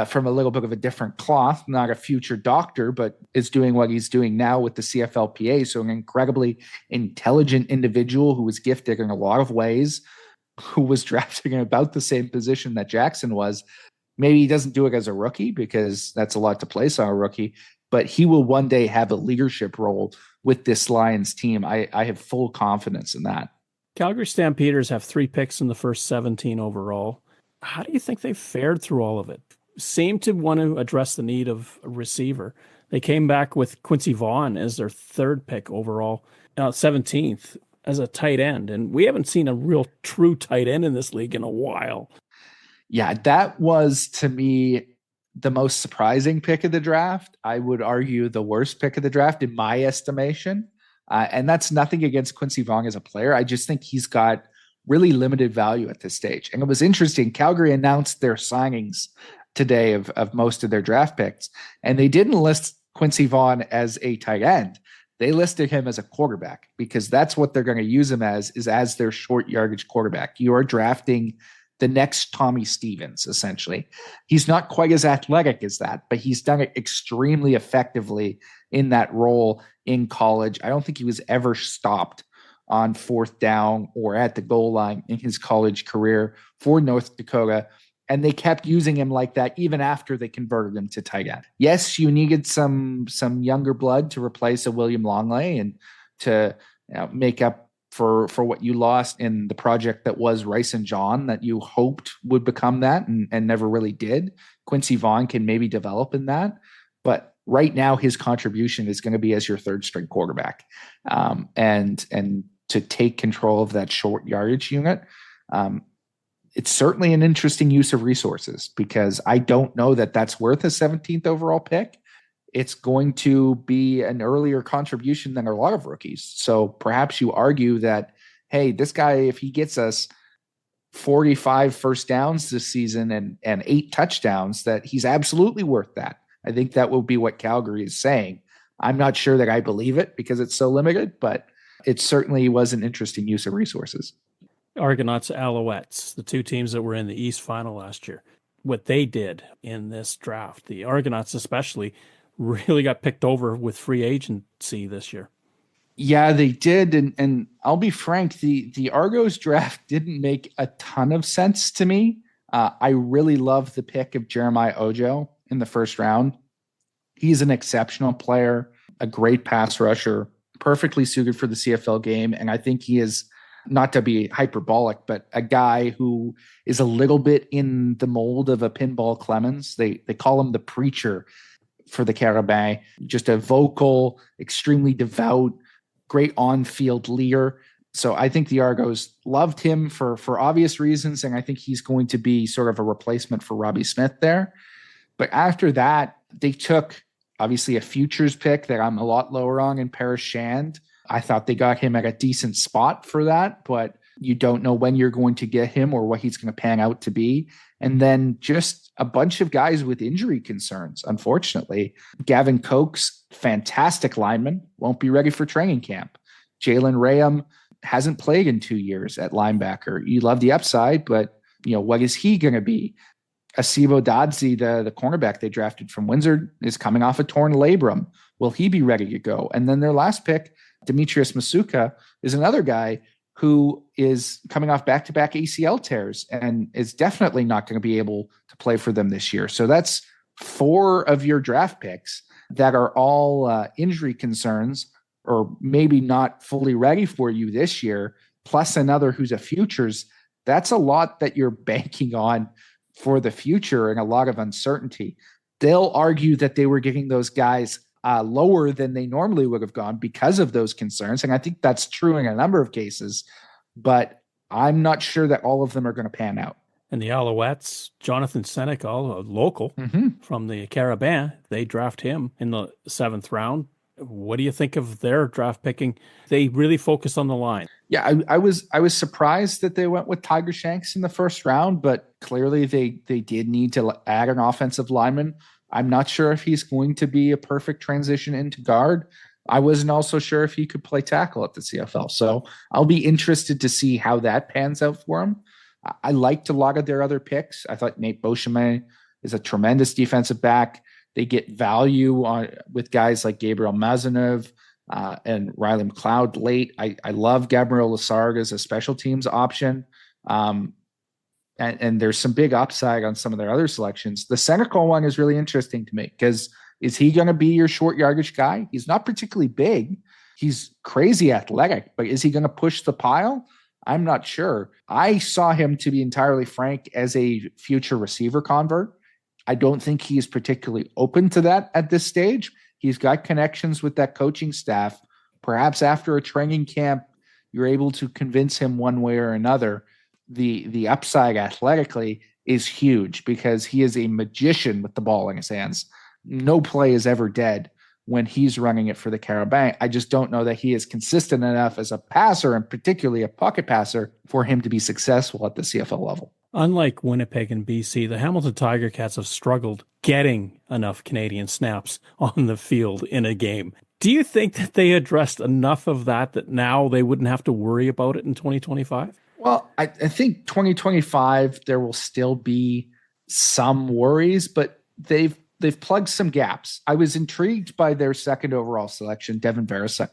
Speaker 4: from a little bit of a different cloth, not a future doctor, but is doing what he's doing now with the CFLPA. So an incredibly intelligent individual who was gifted in a lot of ways, who was drafted in about the same position that Jackson was. Maybe he doesn't do it as a rookie, because that's a lot to place on a rookie, but he will one day have a leadership role with this Lions team. I have full confidence in that.
Speaker 3: Calgary Stampeders have 3 picks in the first 17 overall. How do you think they fared through all of it? Seem to want to address the need of a receiver. They came back with Quincy Vaughn as their 3rd pick overall, 17th as a tight end. And we haven't seen a real true tight end in this league in a while.
Speaker 4: Yeah, that was, to me, the most surprising pick of the draft. I would argue the worst pick of the draft in my estimation. And that's nothing against Quincy Vaughn as a player. I just think he's got really limited value at this stage. And it was interesting. Calgary announced their signings today of most of their draft picks, and they didn't list Quincy Vaughn as a tight end. They listed him as a quarterback, because that's what they're going to use him as their short yardage quarterback. You are drafting the next Tommy Stevens, essentially. He's not quite as athletic as that, but he's done it extremely effectively in that role in college. I don't think he was ever stopped on 4th down or at the goal line in his college career for North Dakota. And they kept using him like that even after they converted him to tight end. Yes, you needed some younger blood to replace a William Longley and to make up for what you lost in the project that was Rice and John that you hoped would become that and never really did. Quincy Vaughn can maybe develop in that, but right now his contribution is going to be as your third string quarterback, and to take control of that short yardage unit. It's certainly an interesting use of resources because I don't know that that's worth a 17th overall pick. It's going to be an earlier contribution than a lot of rookies. So perhaps you argue that, hey, this guy, if he gets us 45 first downs this season and 8 touchdowns, that he's absolutely worth that. I think that will be what Calgary is saying. I'm not sure that I believe it because it's so limited, but it certainly was an interesting use of resources.
Speaker 3: Argonauts, Alouettes, the two teams that were in the East final last year, what they did in this draft, the Argonauts especially, really got picked over with free agency this year.
Speaker 4: Yeah, they did. And I'll be frank, the Argos draft didn't make a ton of sense to me. I really love the pick of Jeremiah Ojo in the first round. He's an exceptional player, a great pass rusher, perfectly suited for the CFL game. And I think he is, not to be hyperbolic, but a guy who is a little bit in the mold of a Pinball Clemens. They call him the preacher for the Carabin, just a vocal, extremely devout, great on-field leader. So I think the Argos loved him for obvious reasons, and I think he's going to be sort of a replacement for Robbie Smith there. But after that, they took obviously a futures pick that I'm a lot lower on in Paris Shand. I thought they got him at a decent spot for that, but you don't know when you're going to get him or what he's going to pan out to be. And then just a bunch of guys with injury concerns, unfortunately. Gavin Cokes, fantastic lineman, won't be ready for training camp. Jalen Rayam hasn't played in 2 years at linebacker. You love the upside, but what is he going to be? Asibo Dodzi, the cornerback they drafted from Windsor, is coming off a torn labrum. Will he be ready to go? And then their last pick, Demetrius Masuka, is another guy who is coming off back-to-back ACL tears and is definitely not going to be able to play for them this year. So that's 4 of your draft picks that are all injury concerns or maybe not fully ready for you this year, plus another who's a futures. That's a lot that you're banking on for the future and a lot of uncertainty. They'll argue that they were getting those guys lower than they normally would have gone because of those concerns. And I think that's true in a number of cases, but I'm not sure that all of them are going to pan out.
Speaker 3: And the Alouettes, Jonathan Senecal, a local from the Carabin, they draft him in the 7th round. What do you think of their draft picking? They really focus on the line.
Speaker 4: Yeah, I was surprised that they went with Tiger Shanks in the 1st round, but clearly they did need to add an offensive lineman. I'm not sure if he's going to be a perfect transition into guard. I wasn't also sure if he could play tackle at the CFL. So I'll be interested to see how that pans out for him. I liked a lot of their other picks. I thought Nate Beauchemin is a tremendous defensive back. They get value with guys like Gabriel Mazenov and Riley McLeod late. I love Gabriel Lassargue as a special teams option. And there's some big upside on some of their other selections. The Senecal one is really interesting to me because is he going to be your short yardage guy? He's not particularly big. He's crazy athletic, but is he going to push the pile? I'm not sure. I saw him, to be entirely frank, as a future receiver convert. I don't think he's particularly open to that at this stage. He's got connections with that coaching staff. Perhaps after a training camp, you're able to convince him one way or another. The upside athletically is huge because he is a magician with the ball in his hands. No play is ever dead when he's running it for the Carabin. I just don't know that he is consistent enough as a passer, and particularly a pocket passer, for him to be successful at the CFL level.
Speaker 3: Unlike Winnipeg and BC, the Hamilton Tiger Cats have struggled getting enough Canadian snaps on the field in a game. Do you think that they addressed enough of that now they wouldn't have to worry about it in 2025?
Speaker 4: Well, I think 2025, there will still be some worries, but they've plugged some gaps. I was intrigued by their 2nd overall selection, Devin Verisek.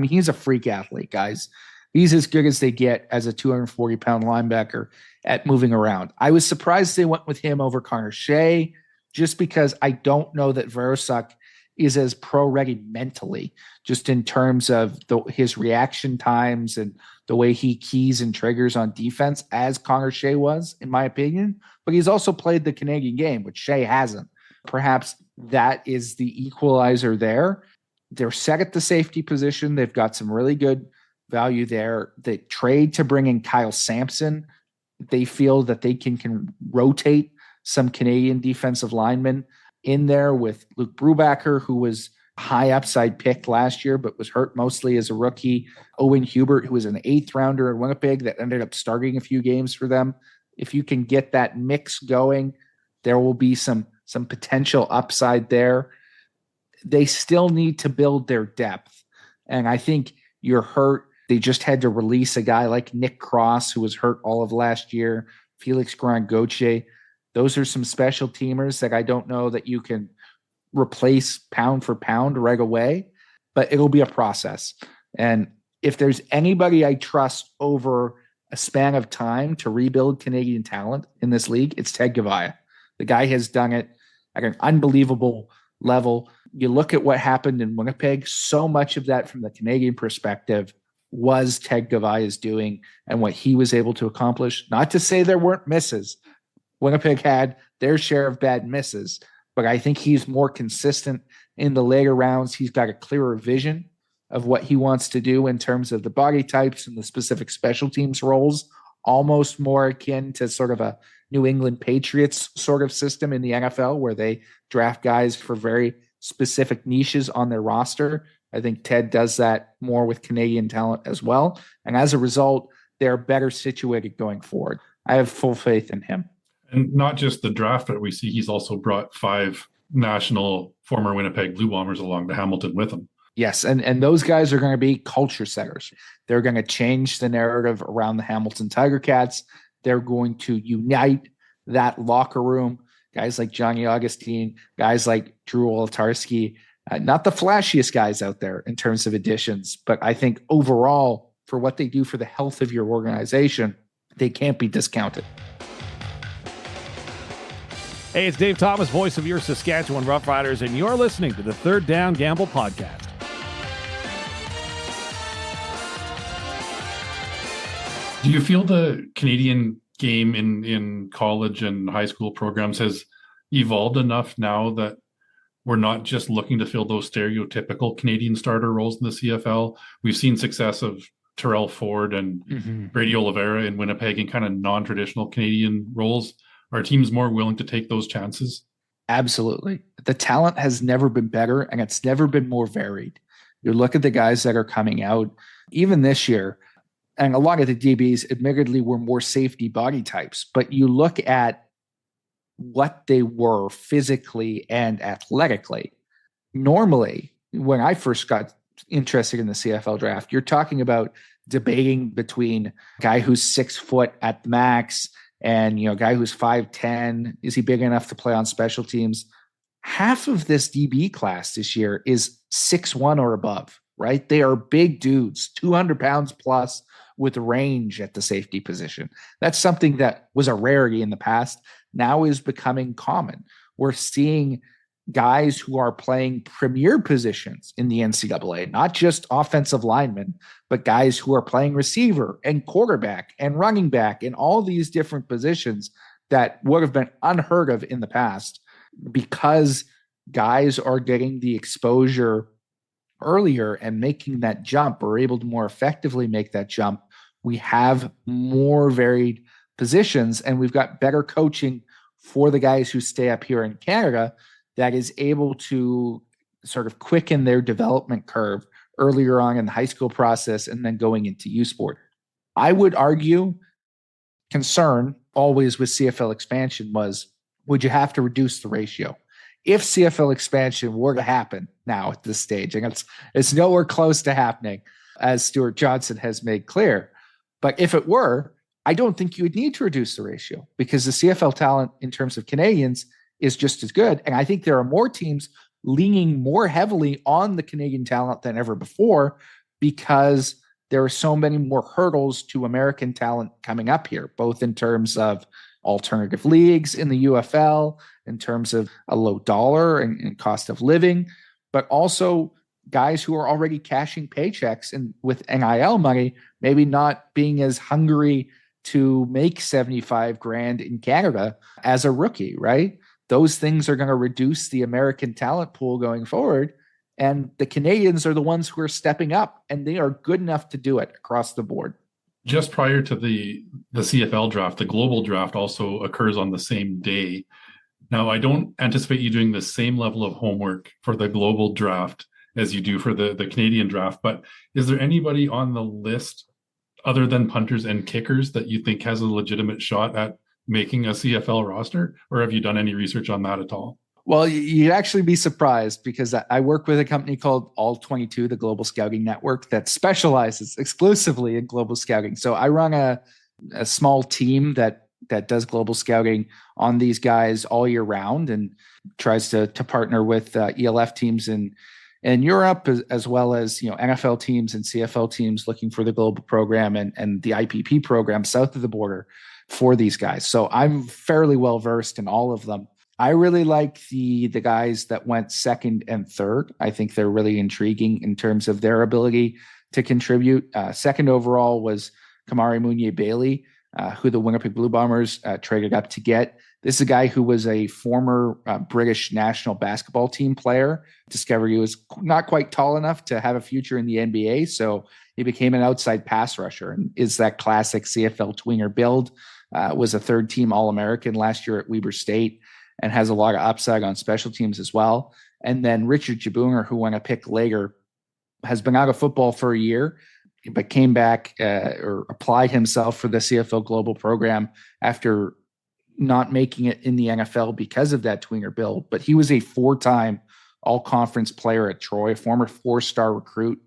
Speaker 4: He's a freak athlete, guys. He's as good as they get as a 240-pound linebacker at moving around. I was surprised they went with him over Connor Shea, just because I don't know that Verosuk is as pro-ready mentally, just in terms of his reaction times and the way he keys and triggers on defense as Connor Shea was, in my opinion. But he's also played the Canadian game, which Shea hasn't. Perhaps that is the equalizer there. They're set at the safety position. They've got some really good value there. The trade to bring in Kyle Sampson, they feel that they can rotate some Canadian defensive linemen in there with Luke Brubaker, who was high upside pick last year, but was hurt mostly as a rookie. Owen Hubert, who was an 8th rounder in Winnipeg that ended up starting a few games for them. If you can get that mix going, there will be some potential upside there. They still need to build their depth. And I think you're hurt. They just had to release a guy like Nick Cross, who was hurt all of last year, Felix Grand-Gauthier. Those are some special teamers that I don't know that you can replace pound for pound right away, but it'll be a process. And if there's anybody I trust over a span of time to rebuild Canadian talent in this league, it's Ted Gavaya. The guy has done it at an unbelievable level. You look at what happened in Winnipeg, so much of that from the Canadian perspective was Ted Gavaya's doing and what he was able to accomplish. Not to say there weren't misses. Winnipeg had their share of bad misses, but I think he's more consistent in the later rounds. He's got a clearer vision of what he wants to do in terms of the body types and the specific special teams roles, almost more akin to sort of a New England Patriots sort of system in the NFL where they draft guys for very specific niches on their roster. I think Ted does that more with Canadian talent as well. And as a result, they're better situated going forward. I have full faith in him.
Speaker 5: And not just the draft that we see, he's also brought 5 national former Winnipeg Blue Bombers along to Hamilton with him.
Speaker 4: Yes, and those guys are going to be culture setters. They're going to change the narrative around the Hamilton Tiger Cats. They're going to unite that locker room. Guys like Johnny Augustine, guys like Drew Oltarski, not the flashiest guys out there in terms of additions, but I think overall, for what they do for the health of your organization, they can't be discounted.
Speaker 1: Hey, it's Dave Thomas, voice of your Saskatchewan Roughriders, and you're listening to the Third Down Gamble podcast.
Speaker 5: Do you feel the Canadian game in college and high school programs has evolved enough now that we're not just looking to fill those stereotypical Canadian starter roles in the CFL? We've seen success of Terrell Ford and Brady Oliveira in Winnipeg in kind of non-traditional Canadian roles. Are teams more willing to take those chances?
Speaker 4: Absolutely. The talent has never been better, and it's never been more varied. You look at the guys that are coming out, even this year, and a lot of the DBs admittedly were more safety body types, but you look at what they were physically and athletically. Normally, when I first got interested in the CFL draft, you're talking about debating between a guy who's 6 foot at the max and, a guy who's 5'10", is he big enough to play on special teams? Half of this DB class this year is 6'1" or above, right? They are big dudes, 200 pounds plus with range at the safety position. That's something that was a rarity in the past, now is becoming common. We're seeing guys who are playing premier positions in the NCAA, not just offensive linemen, but guys who are playing receiver and quarterback and running back in all these different positions that would have been unheard of in the past, because guys are getting the exposure earlier and making that jump, or able to more effectively make that jump. We have more varied positions, and we've got better coaching for the guys who stay up here in Canada that is able to sort of quicken their development curve earlier on in the high school process and then going into U Sport. I would argue concern always with CFL expansion was, would you have to reduce the ratio? If CFL expansion were to happen now at this stage, and it's nowhere close to happening, as Stuart Johnson has made clear, but if it were, I don't think you would need to reduce the ratio, because the CFL talent in terms of Canadians is just as good. And I think there are more teams leaning more heavily on the Canadian talent than ever before, because there are so many more hurdles to American talent coming up here, both in terms of alternative leagues in the UFL, in terms of a low dollar and cost of living, but also guys who are already cashing paychecks and with NIL money, maybe not being as hungry to make 75 grand in Canada as a rookie, right? Those things are going to reduce the American talent pool going forward. And the Canadians are the ones who are stepping up, and they are good enough to do it across the board.
Speaker 5: Just prior to the CFL draft, the global draft also occurs on the same day. Now, I don't anticipate you doing the same level of homework for the global draft as you do for the Canadian draft, but is there anybody on the list other than punters and kickers that you think has a legitimate shot at making a CFL roster, or have you done any research on that at all?
Speaker 4: Well, you'd actually be surprised because I work with a company called All-22, the Global Scouting Network, that specializes exclusively in global scouting. So I run a small team that does global scouting on these guys all year round and tries to partner with ELF teams in Europe, as well as NFL teams and CFL teams looking for the global program and the IPP program south of the border for these guys. So I'm fairly well versed in all of them. I really like the guys that went second and third. I think they're really intriguing in terms of their ability to contribute. Second overall was Kamari Mounier-Bailey, who the Winnipeg Blue Bombers traded up to get. This is a guy who was a former British national basketball team player. Discovered he was not quite tall enough to have a future in the NBA, so he became an outside pass rusher and is that classic CFL twinger build. Was a third-team All-American last year at Weber State and has a lot of upside on special teams as well. And then Richard Jabunger, who went a pick later, has been out of football for a year, but came back or applied himself for the CFL Global program after not making it in the NFL because of that twinger build. But he was a 4-time all-conference player at Troy, former 4-star recruit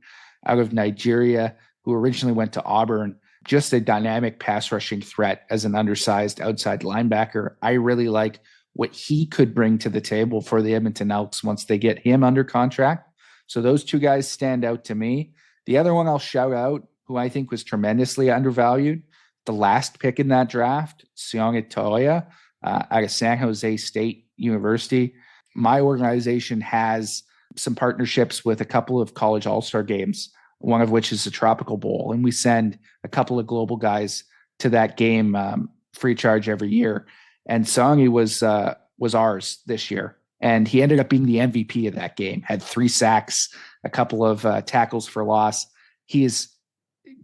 Speaker 4: out of Nigeria, who originally went to Auburn. Just a dynamic pass rushing threat as an undersized outside linebacker. I really like what he could bring to the table for the Edmonton Elks once they get him under contract. So those two guys stand out to me. The other one I'll shout out, who I think was tremendously undervalued, the last pick in that draft, Sione Toya, out of San Jose State University. My organization has some partnerships with a couple of college all-star games, one of which is the Tropical Bowl. And we send a couple of global guys to that game free charge every year. And Songy was ours this year. And he ended up being the MVP of that game, had 3 sacks, a couple of tackles for loss. He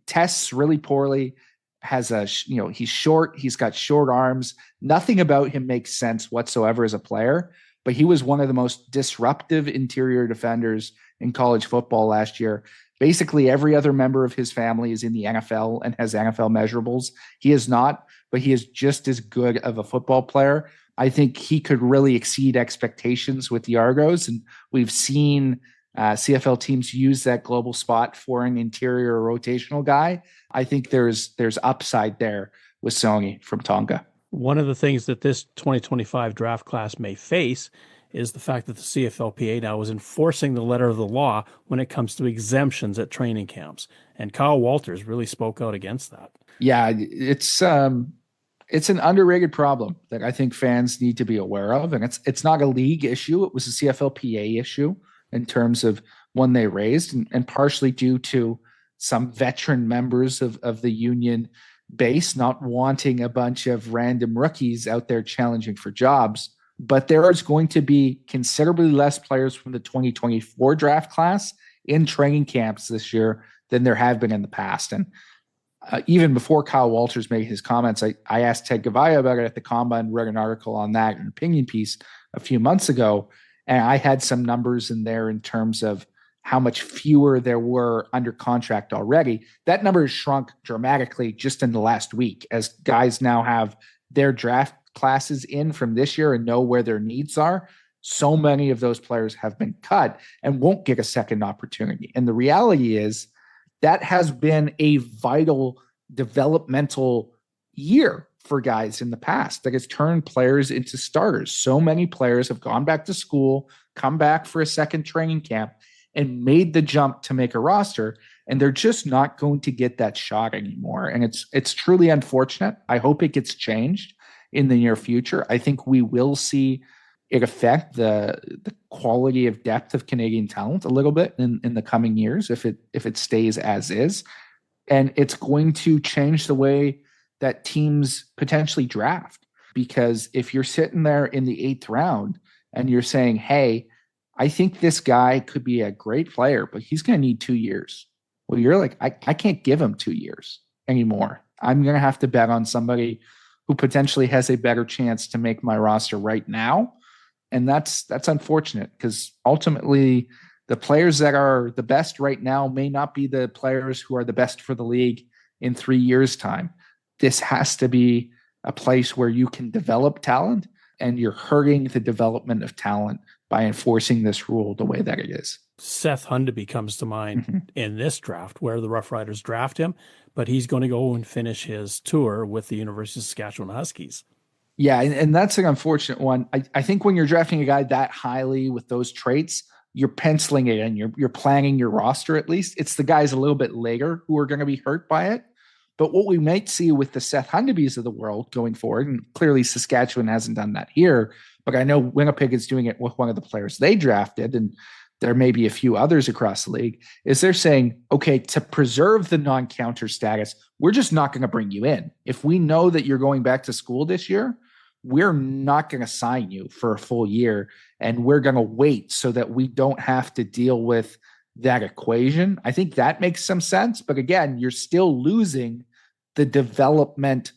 Speaker 4: tests really poorly, has he's short, he's got short arms. Nothing about him makes sense whatsoever as a player, but he was one of the most disruptive interior defenders in college football last year. Basically, every other member of his family is in the NFL and has NFL measurables. He is not, but he is just as good of a football player. I think he could really exceed expectations with the Argos, and we've seen CFL teams use that global spot for an interior rotational guy. I think there's upside there with Sony from Tonga.
Speaker 3: One of the things that this 2025 draft class may face is the fact that the CFLPA now is enforcing the letter of the law when it comes to exemptions at training camps. And Kyle Walters really spoke out against that.
Speaker 4: Yeah, it's an underrated problem that I think fans need to be aware of. And it's not a league issue. It was a CFLPA issue in terms of one they raised, and partially due to some veteran members of the union base not wanting a bunch of random rookies out there challenging for jobs. But there is going to be considerably less players from the 2024 draft class in training camps this year than there have been in the past. And even before Kyle Walters made his comments, I asked Ted Gavaya about it at the Combine, read an article on that, an opinion piece a few months ago. And I had some numbers in there in terms of how much fewer there were under contract already. That number has shrunk dramatically just in the last week as guys now have their draft classes in from this year and know where their needs are. So many of those players have been cut and won't get a second opportunity. And the reality is that has been a vital developmental year for guys in the past that has turned players into starters. So many players have gone back to school, come back for a second training camp, and made the jump to make a roster. and they're just not going to get that shot anymore. And it's truly unfortunate. I hope it gets changed in the near future. I think we will see it affect the quality of depth of Canadian talent a little bit in the coming years if it stays as is. And it's going to change the way that teams potentially draft. Because if you're sitting there in the 8th round and you're saying, hey, I think this guy could be a great player, but he's going to need 2 years. Well, you're like, I can't give him 2 years anymore. I'm going to have to bet on somebody who potentially has a better chance to make my roster right now. And that's unfortunate because ultimately the players that are the best right now may not be the players who are the best for the league in 3 years' time. This has to be a place where you can develop talent, and you're hurting the development of talent by enforcing this rule the way that it is.
Speaker 3: Seth Hundaby comes to mind in this draft where the Rough Riders draft him, but he's going to go and finish his tour with the University of Saskatchewan Huskies.
Speaker 4: Yeah, and that's an unfortunate one. I think when you're drafting a guy that highly with those traits, you're penciling it in. You're planning your roster at least. It's the guys a little bit later who are going to be hurt by it. But what we might see with the Seth Hundabys of the world going forward, and clearly Saskatchewan hasn't done that here, but I know Winnipeg is doing it with one of the players they drafted, and there may be a few others across the league, is they're saying, okay, to preserve the non-counter status, we're just not going to bring you in. If we know that you're going back to school this year, we're not going to sign you for a full year, and we're going to wait so that we don't have to deal with that equation. I think that makes some sense. But again, you're still losing the development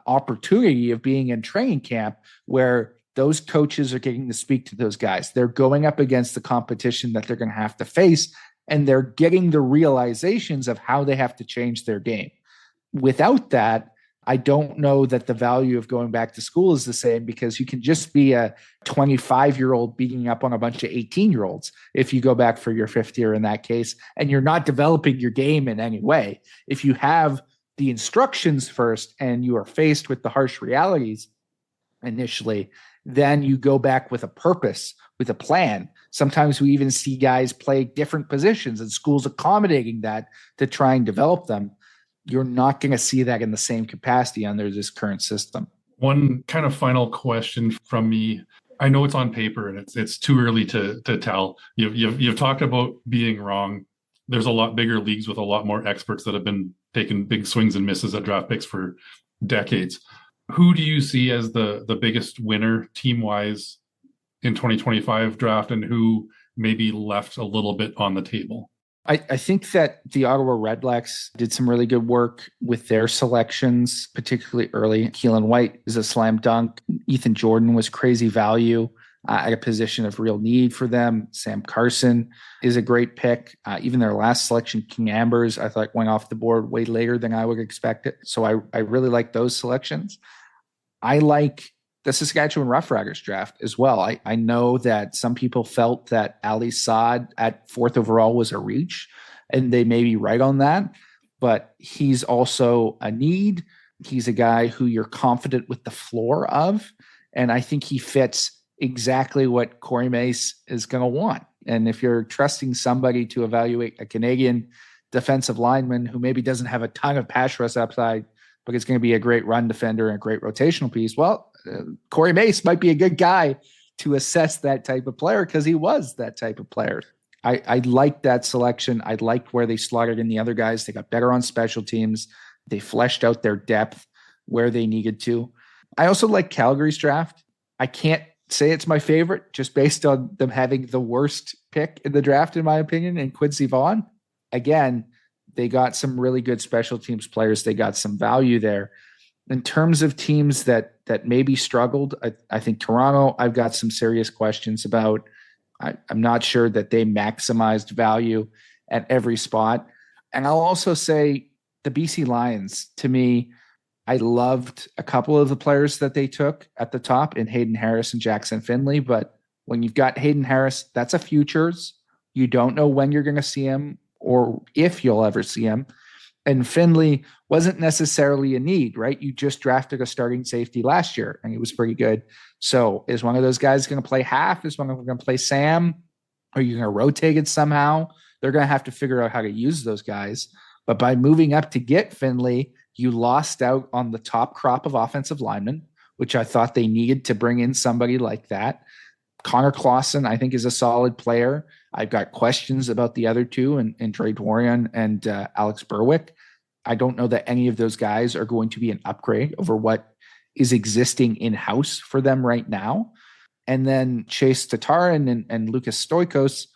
Speaker 4: opportunity of being in training camp where those coaches are getting to speak to those guys. They're going up against the competition that they're going to have to face, and they're getting the realizations of how they have to change their game. Without that, I don't know that the value of going back to school is the same, because you can just be a 25-year-old beating up on a bunch of 18-year-olds if you go back for your 5th year in that case, and you're not developing your game in any way. If you have the instructions first and you are faced with the harsh realities initially, then you go back with a purpose, with a plan. Sometimes we even see guys play different positions and schools accommodating that to try and develop them. You're not going to see that in the same capacity under this current system.
Speaker 5: One kind of final question from me. I know it's on paper and it's too early to tell. You've talked about being wrong. There's a lot bigger leagues with a lot more experts that have been taking big swings and misses at draft picks for decades. Who do you see as the biggest winner team-wise in 2025 draft, and who maybe left a little bit on the table?
Speaker 4: I think that the Ottawa Redblacks did some really good work with their selections, particularly early. Keelan White is a slam dunk. Ethan Jordan was crazy value at a position of real need for them. Sam Carson is a great pick. Even their last selection, King Ambers, I thought went off the board way later than I would expect it. So I really like those selections. I like the Saskatchewan Roughriders draft as well. I know that some people felt that Ali Saad at 4th overall was a reach, and they may be right on that, but he's also a need. He's a guy who you're confident with the floor of, and I think he fits exactly what Corey Mace is going to want. And if you're trusting somebody to evaluate a Canadian defensive lineman who maybe doesn't have a ton of pass rush upside, but it's going to be a great run defender and a great rotational piece, well, Corey Mace might be a good guy to assess that type of player because he was that type of player. I like that selection. I liked where they slotted in the other guys. They got better on special teams. They fleshed out their depth where they needed to. I also like Calgary's draft. I can't say it's my favorite just based on them having the worst pick in the draft, in my opinion, in Quincy Vaughn. Again, they got some really good special teams players. They got some value there. In terms of teams that maybe struggled, I think Toronto, I've got some serious questions about. I'm not sure that they maximized value at every spot. And I'll also say the BC Lions, to me, I loved a couple of the players that they took at the top in Hayden Harris and Jackson Finley. But when you've got Hayden Harris, that's a futures. You don't know when you're going to see him or if you'll ever see him. And Finley wasn't necessarily a need, right? You just drafted a starting safety last year and he was pretty good. So is one of those guys going to play half? Is one of them going to play Sam? Are you going to rotate it somehow? They're going to have to figure out how to use those guys. But by moving up to get Finley, you lost out on the top crop of offensive linemen, which I thought they needed to bring in somebody like that. Connor Clausen, I think, is a solid player. I've got questions about the other two, and Dre Dorian and Alex Berwick. I don't know that any of those guys are going to be an upgrade over what is existing in-house for them right now. And then Chase Tatarin and Lucas Stoikos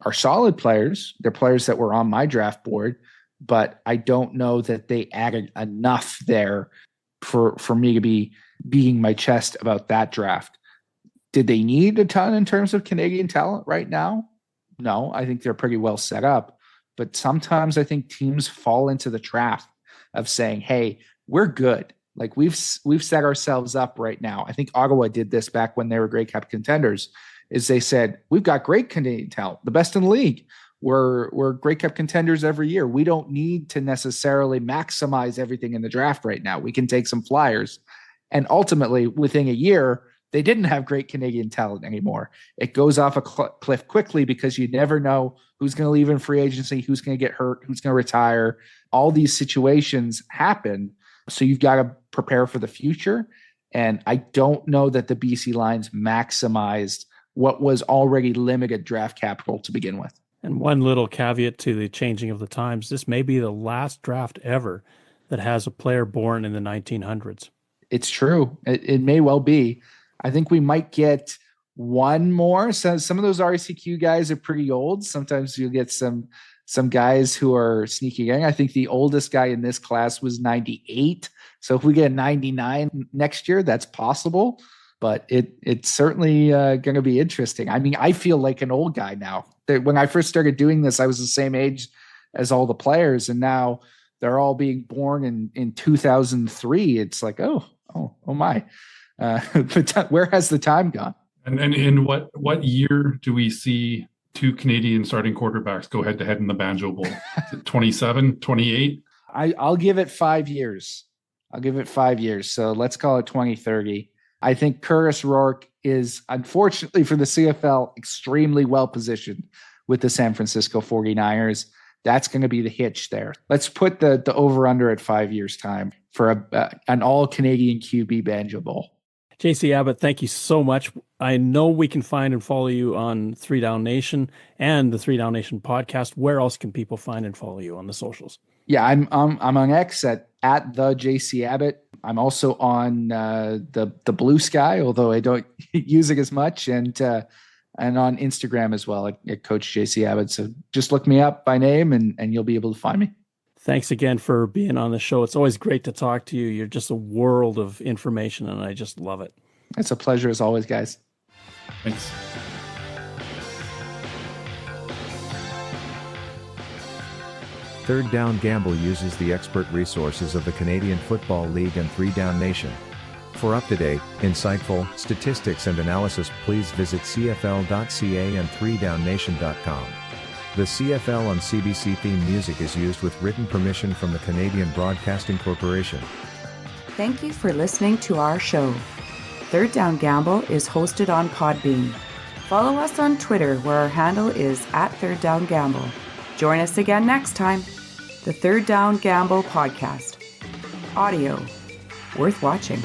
Speaker 4: are solid players. They're players that were on my draft board, but I don't know that they added enough there for me to be beating my chest about that draft. Did they need a ton in terms of Canadian talent right now? No, I think they're pretty well set up. But sometimes I think teams fall into the trap of saying, hey, we're good. Like we've set ourselves up right now. I think Ottawa did this back when they were Grey Cup contenders, is they said, we've got great Canadian talent, the best in the league. We're Grey Cup contenders every year. We don't need to necessarily maximize everything in the draft right now. We can take some flyers. And ultimately, within a year, they didn't have great Canadian talent anymore. It goes off a cliff quickly because you never know who's going to leave in free agency, who's going to get hurt, who's going to retire. All these situations happen. So you've got to prepare for the future. And I don't know that the BC Lions maximized what was already limited draft capital to begin with.
Speaker 3: And one little caveat to the changing of the times, this may be the last draft ever that has a player born in the 1900s.
Speaker 4: It's true. It may well be. I think we might get one more. So some of those RCQ guys are pretty old. Sometimes you'll get some guys who are sneaking in. I think the oldest guy in this class was 98. So if we get a 99 next year, that's possible. But it's certainly going to be interesting. I mean, I feel like an old guy now. When I first started doing this, I was the same age as all the players, and now they're all being born in 2003. It's like, oh my. But where has the time gone?
Speaker 5: And in what year do we see two Canadian starting quarterbacks go head-to-head in the Banjo Bowl? 27, 28?
Speaker 4: I'll give it 5 years. So let's call it 2030. I think Curtis Rourke is, unfortunately for the CFL, extremely well positioned with the San Francisco 49ers. That's going to be the hitch there. Let's put the over-under at 5 years' time for an all-Canadian QB Banjo Bowl.
Speaker 3: J.C. Abbott, thank you so much. I know we can find and follow you on 3 Down Nation and the 3 Down Nation podcast. Where else can people find and follow you on the socials? Yeah,
Speaker 4: I'm on X at the J.C. Abbott. I'm also on the Blue Sky, although I don't use it as much, and on Instagram as well at Coach J.C. Abbott. So just look me up by name, and you'll be able to find me.
Speaker 3: Thanks again for being on the show. It's always great to talk to you. You're just a world of information, and I just love it.
Speaker 4: It's a pleasure as always, guys.
Speaker 5: Thanks.
Speaker 6: Third Down Gamble uses the expert resources of the Canadian Football League and 3 Down Nation. For up-to-date, insightful statistics and analysis, please visit CFL.ca and 3downnation.com. The CFL on CBC theme music is used with written permission from the Canadian Broadcasting Corporation.
Speaker 7: Thank you for listening to our show. Third Down Gamble is hosted on Podbean. Follow us on Twitter, where our handle is @ThirdDownGamble. Join us again next time. The Third Down Gamble podcast. Audio worth watching.